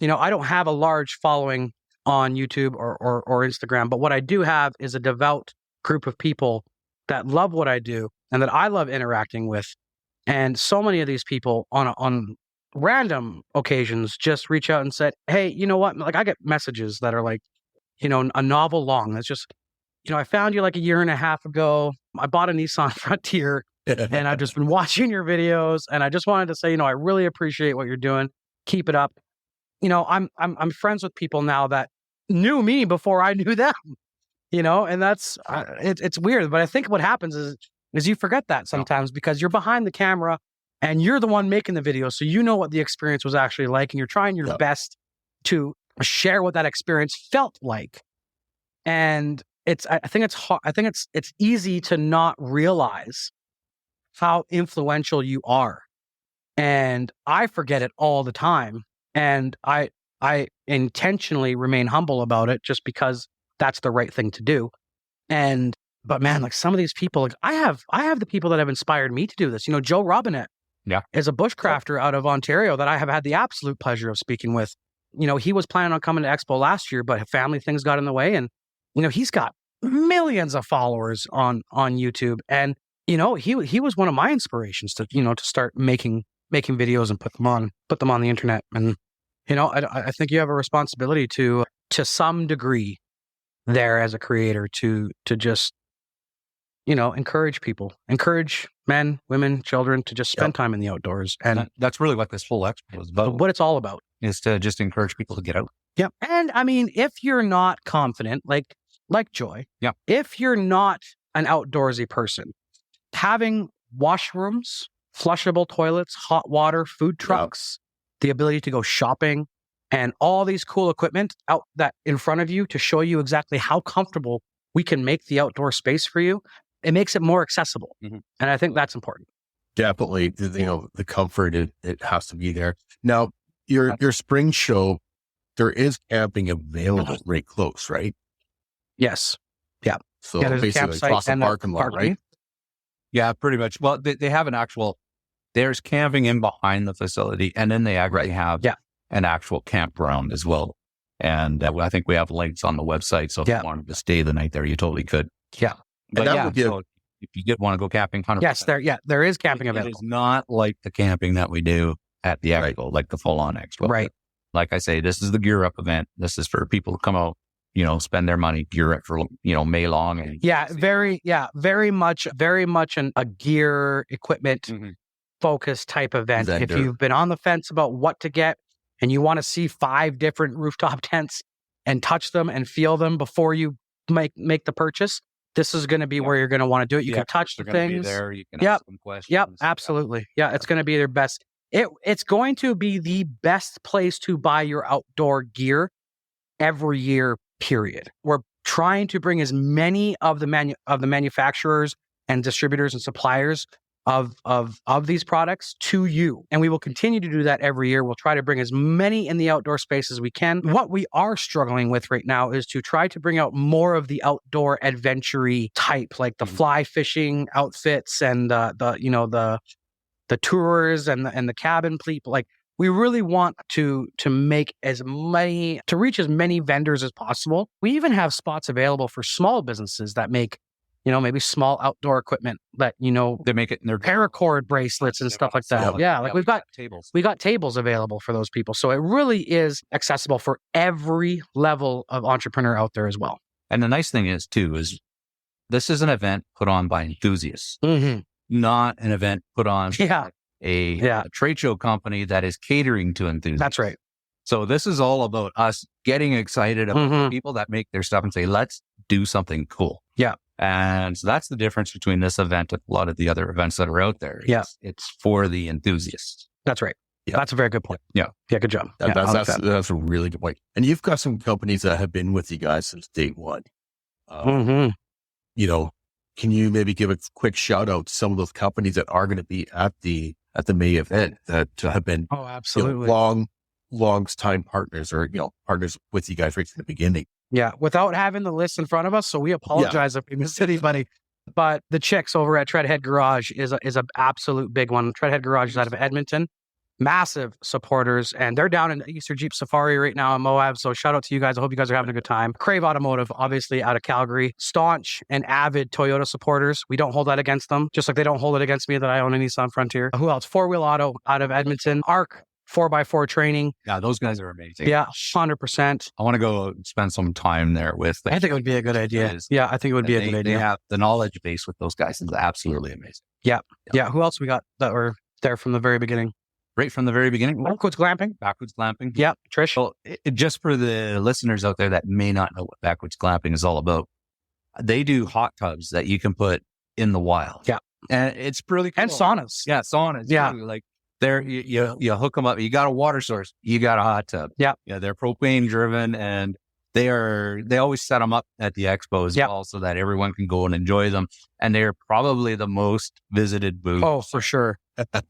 don't have a large following on YouTube or Instagram, but what I do have is a devout group of people that love what I do and that I love interacting with. And so many of these people on random occasions just reach out and said, hey, you know what? Like, I get messages that are like, a novel long. It's just, I found you like a year and a half ago. I bought a Nissan Frontier and I've just been watching your videos, and I just wanted to say, I really appreciate what you're doing. Keep it up. I'm friends with people now that knew me before I knew them, and that's, it's weird. But I think what happens is you forget that sometimes, because you're behind the camera and you're the one making the video. So what the experience was actually like, and you're trying your best to share what that experience felt like. And I think it's easy to not realize how influential you are. And I forget it all the time. And I intentionally remain humble about it, just because that's the right thing to do. But man, like, some of these people, like, I have the people that have inspired me to do this. Joe Robinette is a bushcrafter out of Ontario that I have had the absolute pleasure of speaking with. He was planning on coming to Expo last year, but family things got in the way. And, he's got millions of followers on YouTube. And, he was one of my inspirations to start making videos and put them on the internet. And, I think you have a responsibility to some degree there as a creator to just encourage people, encourage men, women, children to just spend time in the outdoors. And that's really what this whole expo is about. What it's all about is to just encourage people to get out. Yeah. And I mean, if you're not confident, like Joy, if you're not an outdoorsy person, having washrooms, flushable toilets, hot water, food trucks, the ability to go shopping, and all these cool equipment out that in front of you to show you exactly how comfortable we can make the outdoor space for you, it makes it more accessible. And I think that's important. Definitely, the comfort, it has to be there. Now, your spring show, there is camping available right close, right? Yes. Yeah. So there's a basically campsite across the and parking lot, right? Yeah, pretty much. Well, they have an actual, there's camping in behind the facility, and then they actually have an actual campground as well. And I think we have links on the website. So if you wanted to stay the night there, you totally could. Yeah. But so if you did want to go camping, 100%. Yes, there is camping available. It is not like the camping that we do at the expo, like the full-on expo. Right. Like I say, this is the gear up event. This is for people to come out, spend their money, gear up for, May long. And very much a gear equipment focused type event. If you've been on the fence about what to get and you want to see 5 different rooftop tents and touch them and feel them before you make the purchase, this is going to be where you're going to want to do it. You can touch the things. Be there. You can ask them questions. Yep, absolutely. Yeah, it's going to be their best. It's going to be the best place to buy your outdoor gear every year, period. We're trying to bring as many of the manufacturers and distributors and suppliers of these products to you. And we will continue to do that every year. We'll try to bring as many in the outdoor space as we can. What we are struggling with right now is to try to bring out more of the outdoor adventure-y type, like the fly fishing outfits and the tours and the cabin people. Like, we really want to reach as many vendors as possible. We even have spots available for small businesses that make, maybe small outdoor equipment that, they make it in their paracord bracelets and stuff like that. We've got tables. We got tables available for those people. So it really is accessible for every level of entrepreneur out there as well. And the nice thing is this is an event put on by enthusiasts, not an event put on a trade show company that is catering to enthusiasts. That's right. So this is all about us getting excited about people that make their stuff and say, let's do something cool. Yeah. And so that's the difference between this event and a lot of the other events that are out there. It's for the enthusiasts. That's right. Yeah. That's a very good point. Yeah. Good job. That's a really good point. And you've got some companies that have been with you guys since day one. Can you maybe give a quick shout out to some of those companies that are going to be at the May event that have been absolutely long time partners or partners with you guys right from the beginning? Yeah, without having the list in front of us, so we apologize if we missed anybody. But the chicks over at Treadhead Garage is an absolute big one. Treadhead Garage is out of Edmonton. Massive supporters, and they're down in Easter Jeep Safari right now in Moab. So shout out to you guys. I hope you guys are having a good time. Crave Automotive, obviously out of Calgary. Staunch and avid Toyota supporters. We don't hold that against them, just like they don't hold it against me that I own a Nissan Frontier. Who else? 4-Wheel Auto out of Edmonton. ARC 4x4 training. Yeah, those guys are amazing. Yeah, 100%. I want to go spend some time there with them. I think it would be a good idea. Yeah, I think it would be a good idea. They have the knowledge base with those guys is absolutely amazing. Yeah. Who else we got that were there from the very beginning? Right from the very beginning. Backwoods Glamping. Yeah, Trish. So just for the listeners out there that may not know what Backwoods Glamping is all about, they do hot tubs that you can put in the wild. Yeah. And it's really cool. And saunas. Yeah, saunas. Yeah. Too. Like there, you hook them up. You got a water source. You got a hot tub. Yeah. Yeah, they're propane driven, and they always set them up at the expo as well so that everyone can go and enjoy them. And they're probably the most visited booth. Oh, for sure.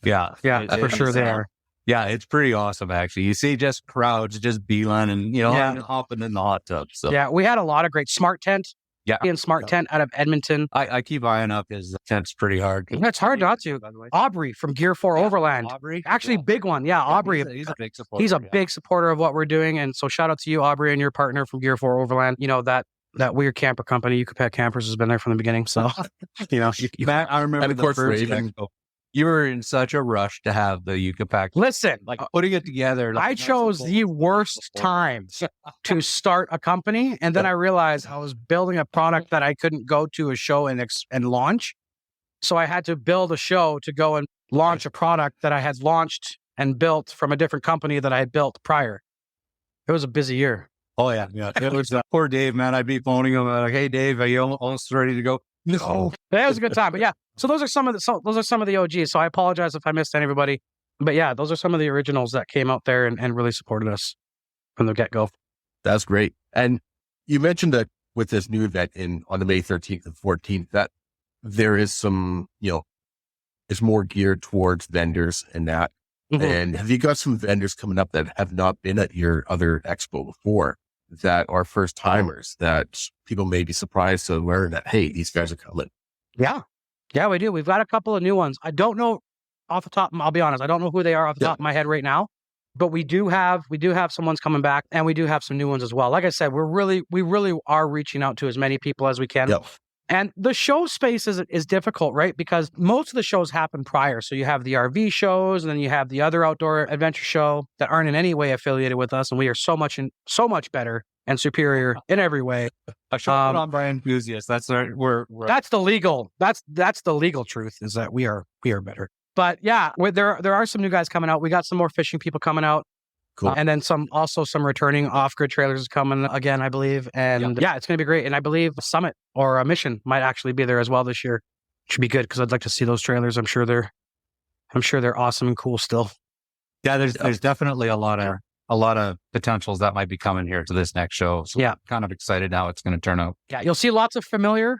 Yeah, for sure they are. Yeah, it's pretty awesome, actually. You see just crowds just beeline and, hopping in the hot tub. So yeah, we had a lot of great Smart Tent. Yeah. Smart Tent out of Edmonton. I keep eyeing up his tent's pretty hard. It's hard not to. By the way. Aubrey from Gear 4 Overland. Aubrey? Actually, big one. Yeah, Aubrey. He's a big supporter. He's a big supporter of what we're doing. And so shout out to you, Aubrey, and your partner from Gear 4 Overland. That weird camper company, You Could Pet Campers, has been there from the beginning. So, Matt, I remember and of course, Raven. you were in such a rush to have the Yucca pack. Listen, Like putting it together. Like, I chose the worst time to start a company. And then I realized I was building a product that I couldn't go to a show and launch. So I had to build a show to go and launch a product that I had launched and built from a different company that I had built prior. It was a busy year. Oh yeah. It was poor Dave, man. I'd be phoning him like, "Hey Dave, are you almost ready to go?" No. That was a good time. But yeah, so those are some of the OGs. So I apologize if I missed anybody. But yeah, those are some of the originals that came out there and really supported us from the get-go. That's great. And you mentioned that with this new event on the May 13th and 14th, that there is some, it's more geared towards vendors and that. Mhm. And have you got some vendors coming up that have not been at your other expo before that are first timers that people may be surprised to learn that, hey, these guys are coming? Yeah. Yeah, we do. We've got a couple of new ones. I don't know off the top. I'll be honest. I don't know who they are off the top of my head right now, but we do have some ones coming back, and we do have some new ones as well. Like I said, we really are reaching out to as many people as we can. Yep. And the show space is difficult, right? Because most of the shows happen prior. So you have the RV shows, and then you have the other outdoor adventure show that aren't in any way affiliated with us, and we are so much better and superior in every way. A show put on by enthusiasts. That's we're That's the legal truth, is that we are better. But yeah, there are some new guys coming out. We got some more fishing people coming out. Cool. And then some returning off-grid trailers coming again, I believe. And yeah, it's going to be great. And I believe a Summit or a Mission might actually be there as well this year. Should be good because I'd like to see those trailers. I'm sure they're awesome and cool still. Yeah, there's definitely a lot of potentials that might be coming here to this next show. So Yeah. I'm kind of excited how it's going to turn out. Yeah, you'll see lots of familiar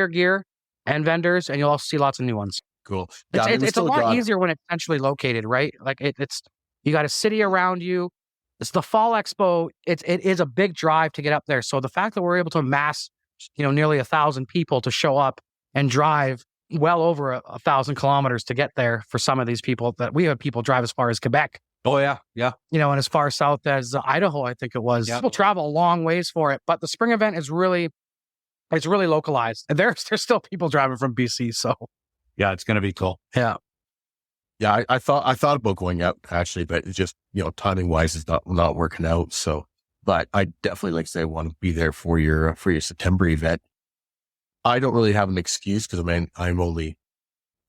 gear and vendors, and you'll also see lots of new ones. Cool. It's a lot easier when it's centrally located, right? Like it's you got a city around you. It's the Fall Expo. It is a big drive to get up there. So the fact that we're able to amass, nearly 1,000 people to show up and drive well over 1,000 kilometers to get there for some of these people, that we have people drive as far as Quebec. Oh yeah. And as far south as Idaho, I think it was. Yeah. People travel a long ways for it, but the spring event is really localized. And there's still people driving from BC. So Yeah, it's going to be cool. yeah. Yeah, I thought about going out actually, but it's just, timing wise is not working out. So, but I definitely, like I say, want to be there for your September event. I don't really have an excuse because I'm only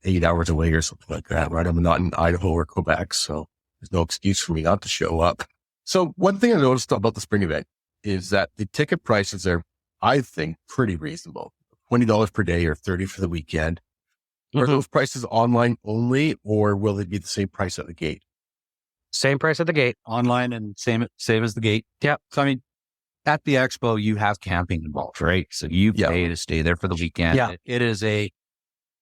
8 hours away or something like that, right? I'm not in Idaho or Quebec, so there's no excuse for me not to show up. So one thing I noticed about the spring event is that the ticket prices are, I think, pretty reasonable. $20 per day or $30 for the weekend. Are those prices online only, or will they be the same price at the gate? Same price at the gate. Online and same as the gate. Yep. So I mean, at the expo, you have camping involved, right? So you pay to stay there for the weekend. Yeah. It is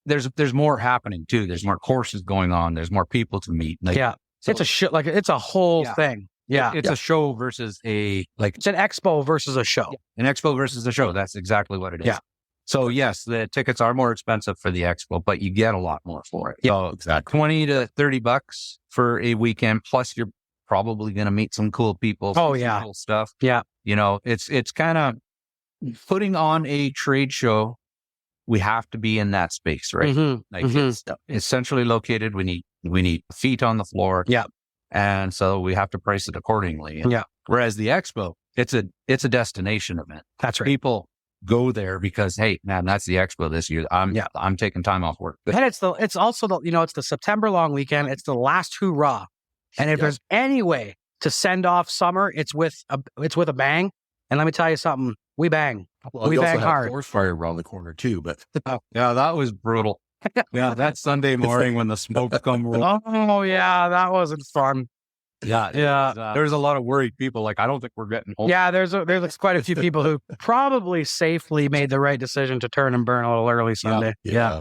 there's more happening too. There's more courses going on. There's more people to meet. So it's a whole thing. Yeah. It's a show versus It's an expo versus a show. an expo versus a show. That's exactly what it is. Yeah. So yes, the tickets are more expensive for the expo, but you get a lot more for it. Yeah, so exactly. $20 to $30 for a weekend. Plus you're probably going to meet some cool people. Oh, some yeah. cool stuff. Yeah. It's kind of putting on a trade show. We have to be in that space, right? Mhm. It's centrally located. We need feet on the floor. Yeah. And so we have to price it accordingly. Yeah. Whereas the expo, it's a destination event. That's right. People go there because, hey, man, that's the expo this year. I'm taking time off work. And it's also it's the September long weekend. It's the last hoorah. And if there's any way to send off summer, it's with a bang. And let me tell you something, we bang. Well, we you bang also have hard. forest fire around the corner too, but Yeah, that was brutal. Yeah, that Sunday morning when the smoke come rolling. Oh yeah, that wasn't fun. Yeah. There's a lot of worried people. Like, I don't think we're getting home. Yeah, there's quite a few people who probably safely made the right decision to turn and burn a little early Sunday. Yeah.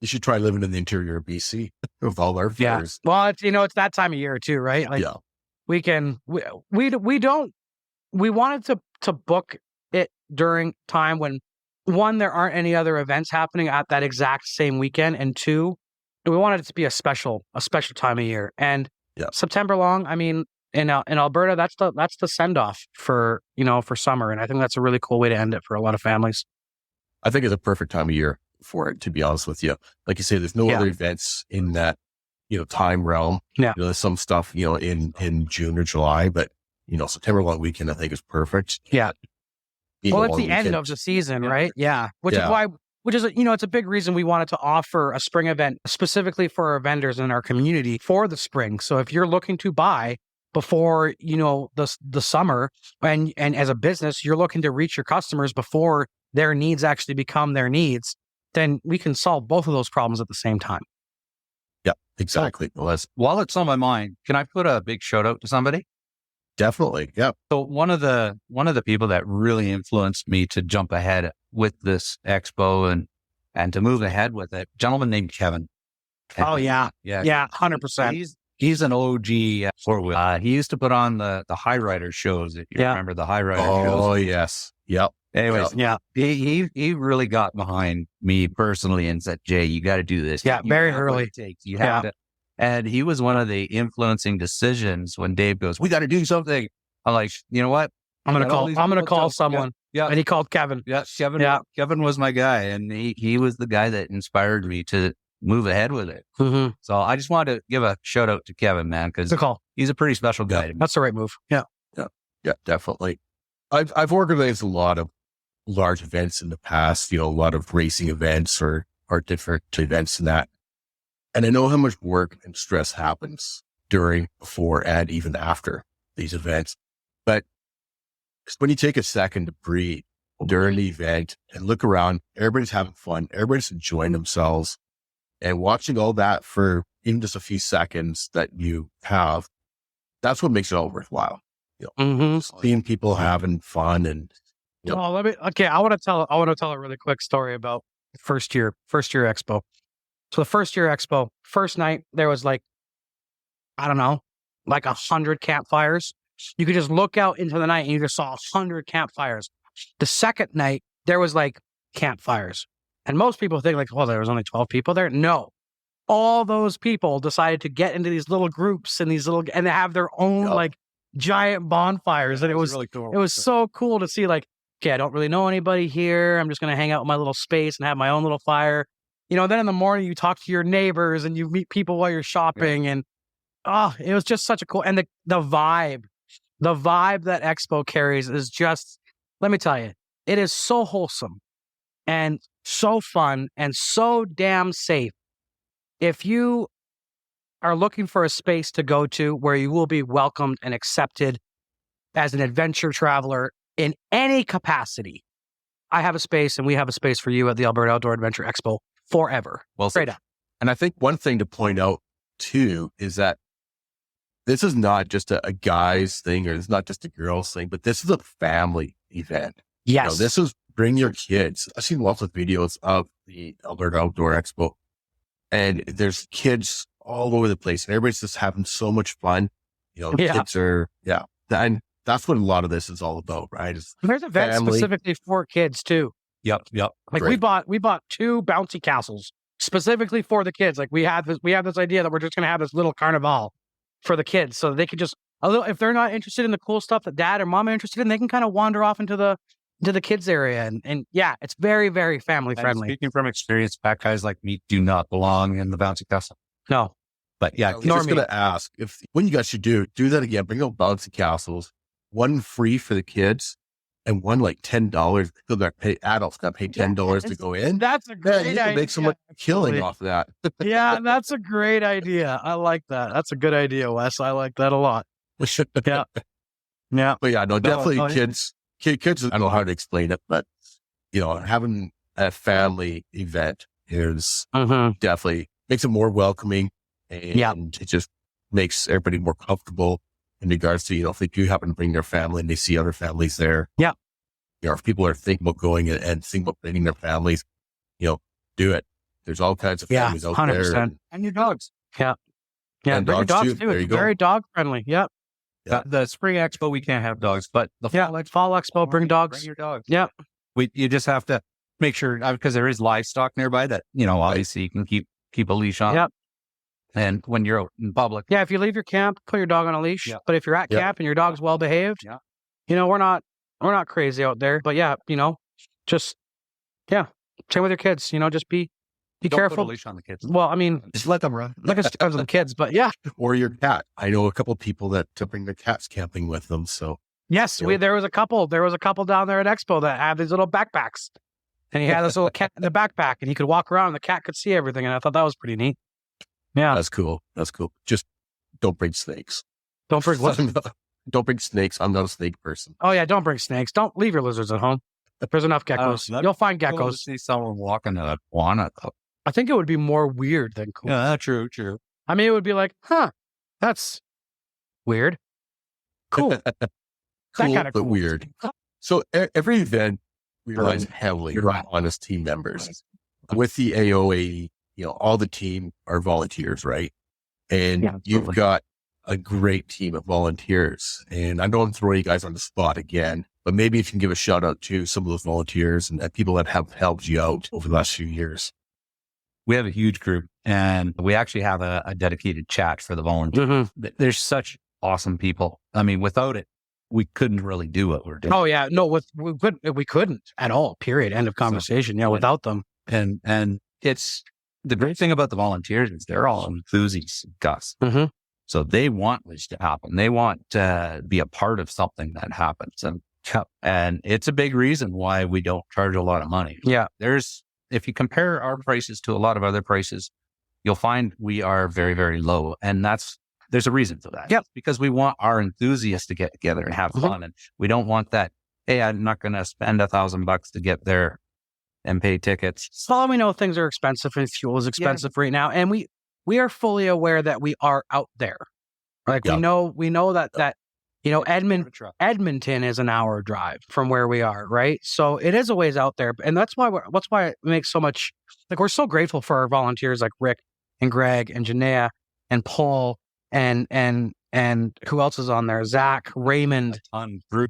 You should try living in the interior of BC with all our fires. Well, it's that time of year too, right? Like we wanted to book it during time when, one, there aren't any other events happening at that exact same weekend, and two, we wanted it to be a special time of year. And September long, I mean, in Alberta, that's the send off for summer, and I think that's a really cool way to end it for a lot of families. I think it's a perfect time of year. for it, to be honest with you. Like you say, there's no other events in that, time realm. Yeah. There's some stuff, in June or July, but, September long weekend, I think is perfect. Yeah. Being Well, a it's long the end weekend. of the season, right? Yeah. Which is Yeah. why, it's a big reason we wanted to offer a spring event specifically for our vendors in our community for the spring. So if you're looking to buy before, the summer and as a business, you're looking to reach your customers before their needs actually become their needs, then we can solve both of those problems at the same time. Yeah, exactly. Well, that's While it's on my mind, can I put a big shout out to somebody? definitely. Yeah. So one of the people that really influenced me to jump ahead with this expo and to move ahead with it, a gentleman named Kevin. Oh yeah. Yeah. Yeah. 100%. He's an OG four-wheel. He used to put on the high rider shows, if you remember the high rider shows. Oh, yes. Yep. Anyways, Yeah. he really got behind me personally and said, Jay, you got to do this. Yeah. You Very have what early. it takes. You have to. And he was one of the influencing decisions when Dave goes, we got to do something. I'm like, you know what? I'm going to call someone. Yeah. And he called Kevin. Yeah. Kevin. Yeah. Kevin was my guy. And he was the guy that inspired me to move ahead with it. Mm-hmm. So I just wanted to give a shout out to Kevin, man, because Good call. he's a pretty special guy. to me. That's the right move. Yeah. Yeah, definitely. I've organized a lot of large events in the past, a lot of racing events or different events and that. And I know how much work and stress happens during, before, and even after these events. But when you take a second to breathe during the event and look around, everybody's having fun, everybody's enjoying themselves, and watching all that for even just a few seconds that you have, that's what makes it all worthwhile. Seeing people having fun and Well, I want to tell a really quick story about first year expo. So the first year expo, first night, there was like 100 campfires. You could just look out into the night and you just saw 100 campfires. The second night, there was like campfires. And most people think like, well, there was only 12 people there. No. All those people decided to get into these little groups and and they have their own like giant bonfires. And it was really cool. It was so cool to see, like, okay, I don't really know anybody here. I'm just going to hang out in my little space and have my own little fire. Then in the morning you talk to your neighbors and you meet people while you're shopping. And it was just such a cool, and the vibe that expo carries is just, let me tell you, it is so wholesome and so fun and so damn safe. If you are looking for a space to go to where you will be welcomed and accepted as an adventure traveler in any capacity, I have a space and we have a space for you at the Alberta Outdoor Adventure Expo forever. well, Straight up. And I think one thing to point out too is that this is not just a guy's thing, or it's not just a girl's thing, but this is a family event. Yes. This is bring your kids. I've seen lots of videos of the Alberta Outdoor Expo, and there's kids all over the place, and everybody's just having so much fun. Kids are, and that's what a lot of this is all about, right? There's events family. specifically for kids too. Yep. Like Right. we bought 2 bouncy castles specifically for the kids. Like we have this idea that we're just going to have this little carnival for the kids, so they could just, if they're not interested in the cool stuff that dad or mom are interested in, they can kind of wander off into the kids area. And yeah, it's very, very family friendly. Speaking from experience, fat guys like me do not belong in the bouncy castle. No. But yeah, I was just going to ask if when you guys should do that again, bring out bouncy castles, one free for the kids and one like $10. Adults got to pay $10 to go in. That's a great You idea. can make someone killing off that. Yeah, that's a great idea. I like that. That's a good idea, Wes. I like that a lot. Yeah. Yeah. But yeah, no, definitely yeah. kids, I don't know how to explain it, but having a family event is definitely makes it more welcoming, and it just makes everybody more comfortable in regards to, if they do happen to bring their family and they see other families there. Yeah. If people are thinking about going and thinking about bringing their families, do it. There's all kinds of families out 100%. there. and your dogs. Yeah. Yeah. And Bring your dogs, dogs too. too. There you It's go. very dog friendly. Yep. Yeah. The spring expo, we can't have dogs, but the Fall expo, bring dogs. Bring your dogs. Yep. You just have to make sure, because there is livestock nearby that, obviously you can keep a leash on. Yep. And when you're out in public, Yeah. If you leave your camp, put your dog on a leash. Yeah. But if you're at Yeah. camp and your dog's well behaved, Yeah. we're not crazy out there. But yeah, just Same with your kids, just be Don't careful. put a leash on the kids. Well, I mean, Just let them run. like it's the kids, but yeah. Or your cat. I know a couple of people that to bring their cats camping with them. So Yes, Yep. there was a couple down there at Expo that had these little backpacks. And he had this little cat in the backpack and he could walk around and the cat could see everything. And I thought that was pretty neat. Yeah. that's cool. That's cool. Just don't bring snakes. Don't bring what? Don't bring snakes. I'm not a snake person. Oh yeah, don't bring snakes. Don't leave your lizards at home. There's enough geckos. that'd You'll find Cool to geckos. see someone walking a iguana, though. I think it would be more weird than cool. Yeah, true. I mean, it would be like, that's weird. Cool. Cool, kinda but cool. weird. So every event relies heavily on its team members. With the AOA, all the team are volunteers, right? And Yeah, you've totally. got a great team of volunteers. And I know I'm throwing you guys on the spot again, but maybe if you can give a shout out to some of those volunteers and people that have helped you out over the last few years. We have a huge group, and we actually have a dedicated chat for the volunteers. Mhm. There's such awesome people. I mean, without it, we couldn't really do what we're doing. Oh yeah, no, we couldn't at all. Period. End of conversation. Yeah, without them. And it's the great thing about the volunteers is they're all enthusiasts, Gus. Mhm. So they want this to happen. They want to be a part of something that happens. And it's a big reason why we don't charge a lot of money. Yeah. If you compare our prices to a lot of other prices, you'll find we are very, very low. And there's a reason for that. Yep. Because we want our enthusiasts to get together and have Mhm. fun. And we don't want that, hey, I'm not going to spend $1,000 to get there and pay tickets. Well, we know things are expensive and fuel is expensive right now. And we are fully aware that we are out there. Like Yeah. we know that Edmonton is an hour drive from where we are, right? So it is a ways out there. And that's why it makes so much, like, we're so grateful for our volunteers like Rick and Greg and Janaea and Paul and who else is on there? Zach, Raymond,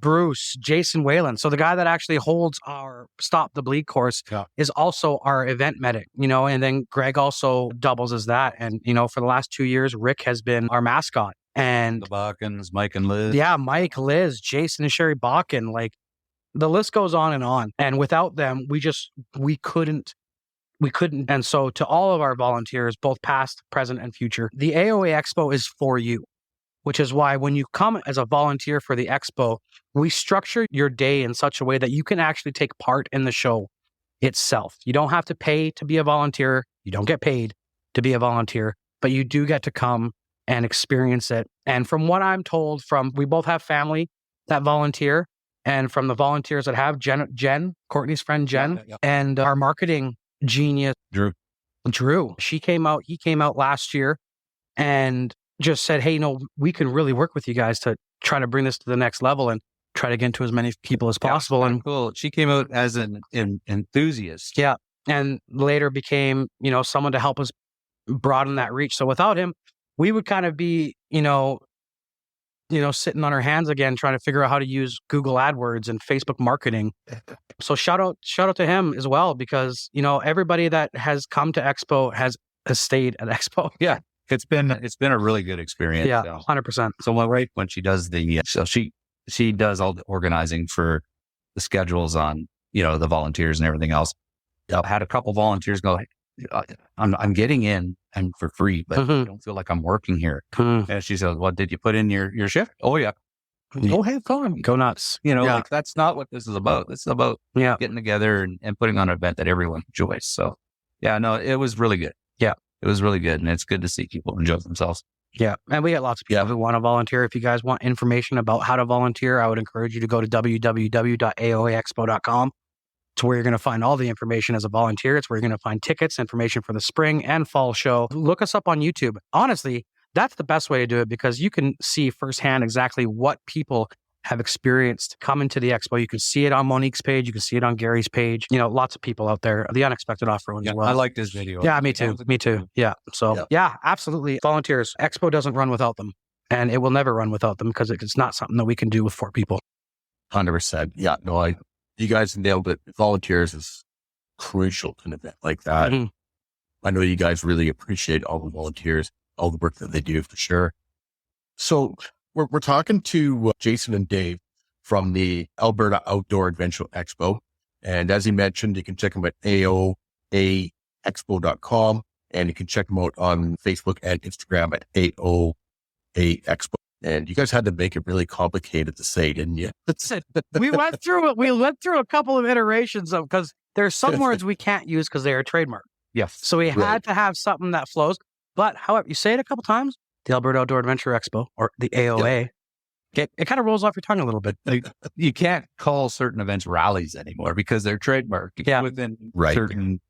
Bruce, Jason Whalen. So the guy that actually holds our Stop the Bleed course is also our event medic, and then Greg also doubles as that. And, for the last 2 years, Rick has been our mascot. And The Balkans, Mike and Liz. yeah, Mike, Liz, Jason, and Sherry Bakken, like the list goes on and on. And without them, we couldn't. And so to all of our volunteers, both past, present, and future, the AOA Expo is for you, which is why when you come as a volunteer for the Expo, we structure your day in such a way that you can actually take part in the show itself. You don't have to pay to be a volunteer. You don't get paid to be a volunteer, but you do get to come and experience it. And from what I'm told, we both have family that volunteer, and from the volunteers that have Jen, Courtney's friend Jen, and our marketing genius Drew. He came out last year and just said, hey, we can really work with you guys to try to bring this to the next level and try to get into as many people as possible. And cool. She came out as an enthusiast. Yeah. And later became, someone to help us broaden that reach. So without him, we would kind of be, sitting on our hands again, trying to figure out how to use Google AdWords and Facebook marketing. So shout out to him as well, because, everybody that has come to Expo has stayed at Expo. Yeah. It's been a really good experience. Yeah. So. 100%. So when she does she does all the organizing for the schedules on, the volunteers and everything else. I had a couple volunteers go, I'm getting in and for free, but I don't feel like I'm working here. And she says, well, did you put in your shift? Oh yeah. Go have fun. Go nuts. Like that's not what this is about. This is about getting together and putting on an event that everyone enjoys. So yeah, no, it was really good. Yeah. It was really good. And it's good to see people enjoy themselves. Yeah. And we get lots of people who want to volunteer. If you guys want information about how to volunteer, I would encourage you to go to www.aoaexpo.com. It's where you're going to find all the information as a volunteer. It's where you're going to find tickets, information for the spring and fall show. Look us up on YouTube. Honestly, that's the best way to do it, because you can see firsthand exactly what people have experienced coming to the Expo. You can see it on Monique's page. You can see it on Gary's page. Lots of people out there. The Unexpected Off-Road as well. I like this video. Yeah, me too. Yeah. So yeah, absolutely. Volunteers. Expo doesn't run without them, and it will never run without them, because it's not something that we can do with 4 people. 100%. Yeah, no, you guys nailed it. Volunteers is crucial to an event like that. Mhm. I know you guys really appreciate all the volunteers, all the work that they do for sure. So we're talking to Jason and Dave from the Alberta Outdoor Adventure Expo. And as he mentioned, you can check him at aoaexpo.com, and you can check him out on Facebook and Instagram at AOA Expo. And you guys had to make it really complicated to say, didn't you? We went through it. We went through a couple of iterations of, because there's some words we can't use because they are trademark. Yes. So we had to have something that flows. But however, you say it a couple times, the Alberta Outdoor Adventure Expo, or the AOA, it kind of rolls off your tongue a little bit. Like, you can't call certain events rallies anymore because they're trademarked. Yeah. Within Right. certain.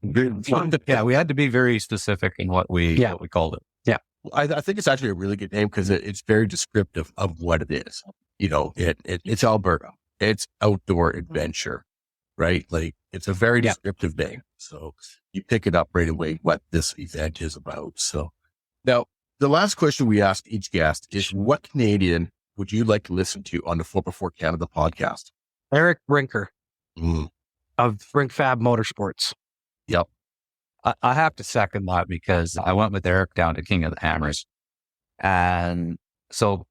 Yeah, we had to be very specific in what we called it. I think it's actually a really good name because it's very descriptive of what it is. You know, it's Alberta. It's outdoor adventure, right? Like, it's a very descriptive name. So you pick it up right away what this event is about. So now the last question we ask each guest is, what Canadian would you like to listen to on the 4x4 Canada podcast? Eric Brinker of Brinkfab Motorsports. Yep. I have to second that because I went with Eric down to King of the Hammers. And so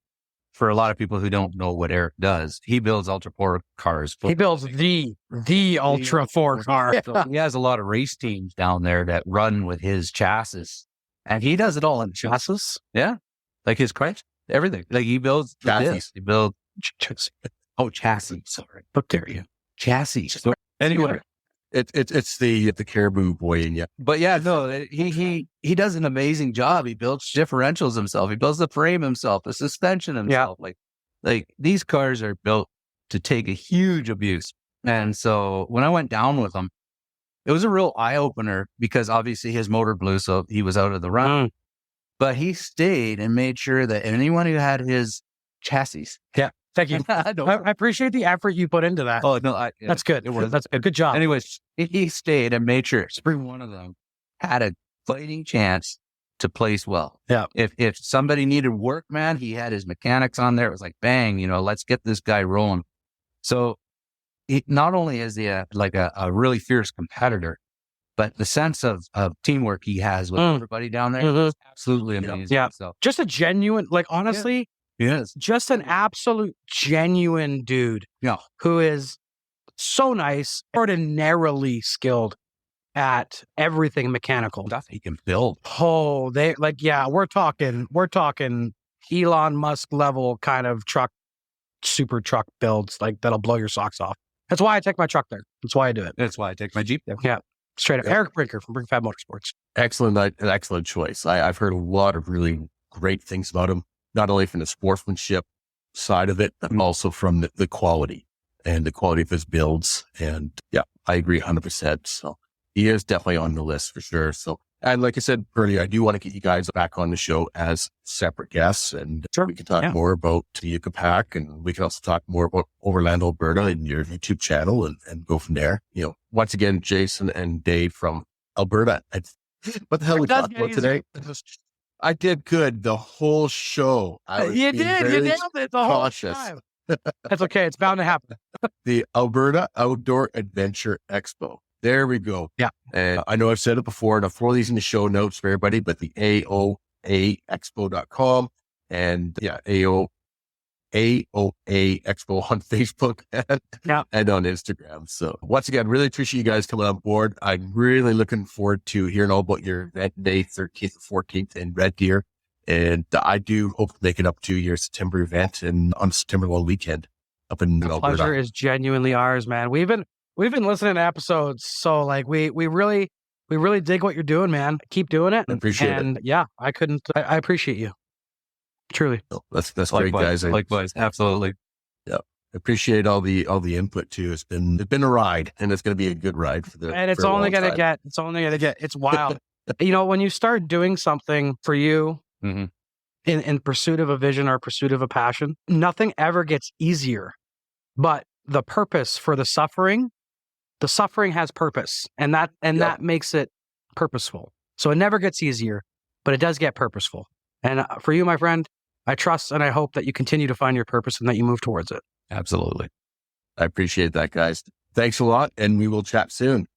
for a lot of people who don't know what Eric does, he builds Ultra 4 cars. He builds the Ultra 4 car. So he has a lot of race teams down there that run with his chassis. And he does it all in chassis. Yeah. Like his crash, everything. Like he builds Chassis. He builds chassis. Sorry. But there you chassis. So anyway. It's the caribou boy in you. But yeah, no, he does an amazing job. He builds differentials himself. He builds the frame himself, the suspension himself. Like these cars are built to take a huge abuse. And so when I went down with him, it was a real eye opener because obviously his motor blew, so he was out of the run. But he stayed and made sure that anyone who had his chassis. Yeah. Thank you. I appreciate the effort you put into that. Oh, no, that's good. That's a good job. Anyways, he stayed and made sure every one of them had a fighting chance to place well. Yeah. If somebody needed work, man, he had his mechanics on there. It was like, bang, let's get this guy rolling. So not only is he a really fierce competitor, but the sense of teamwork he has with everybody down there is absolutely amazing. Yeah. So just a genuine, honestly, yes, just an absolute genuine dude. Yeah. Who is so nice, ordinarily skilled at everything mechanical. Stuff he can build. Oh, we're talking Elon Musk level kind of super truck builds, like that'll blow your socks off. That's why I take my truck there. That's why I do it. That's why I take my Jeep there. Yeah. Straight up. Eric Brinker from Brinkfab Motorsports. Excellent choice. I've heard a lot of really great things about him, not only from the sportsmanship side of it, but also from the quality and the quality of his builds. And yeah, I agree 100%. So he is definitely on the list for sure. So, and like I said earlier, I do want to get you guys back on the show as separate guests, and we can talk more about the Yucca Pack, and we can also talk more about Overland Alberta and your YouTube channel and go from there. Once again, Jason and Dave from Alberta. What the hell we talked about today? I did good the whole show. You did. You nailed it the whole time. That's okay. It's bound to happen. The Alberta Outdoor Adventure Expo. There we go. Yeah. And I know I've said it before, and I'll throw these in the show notes for everybody, but the AOAexpo.com and AOA Expo on Facebook and on Instagram. So once again, really appreciate you guys coming on board. I'm really looking forward to hearing all about your event May 13th and 14th in Red Deer. And I do hope to make it up to your September event and on September long weekend up in Alberta. The pleasure is genuinely ours, man. We've been listening to episodes, so we really dig what you're doing, man. Keep doing it. I appreciate it. And yeah, I appreciate you. Truly. That's great, guys. Likewise. Absolutely. Yeah. Appreciate all the input too. It's been a ride, and it's going to be a good ride for the. And it's only going to get. It's wild. When you start doing something for you in pursuit of a vision or pursuit of a passion, nothing ever gets easier. But the purpose for the suffering has purpose, and that makes it purposeful. So it never gets easier, but it does get purposeful. And for you, my friend, I trust and I hope that you continue to find your purpose and that you move towards it. Absolutely. I appreciate that, guys. Thanks a lot, and we will chat soon.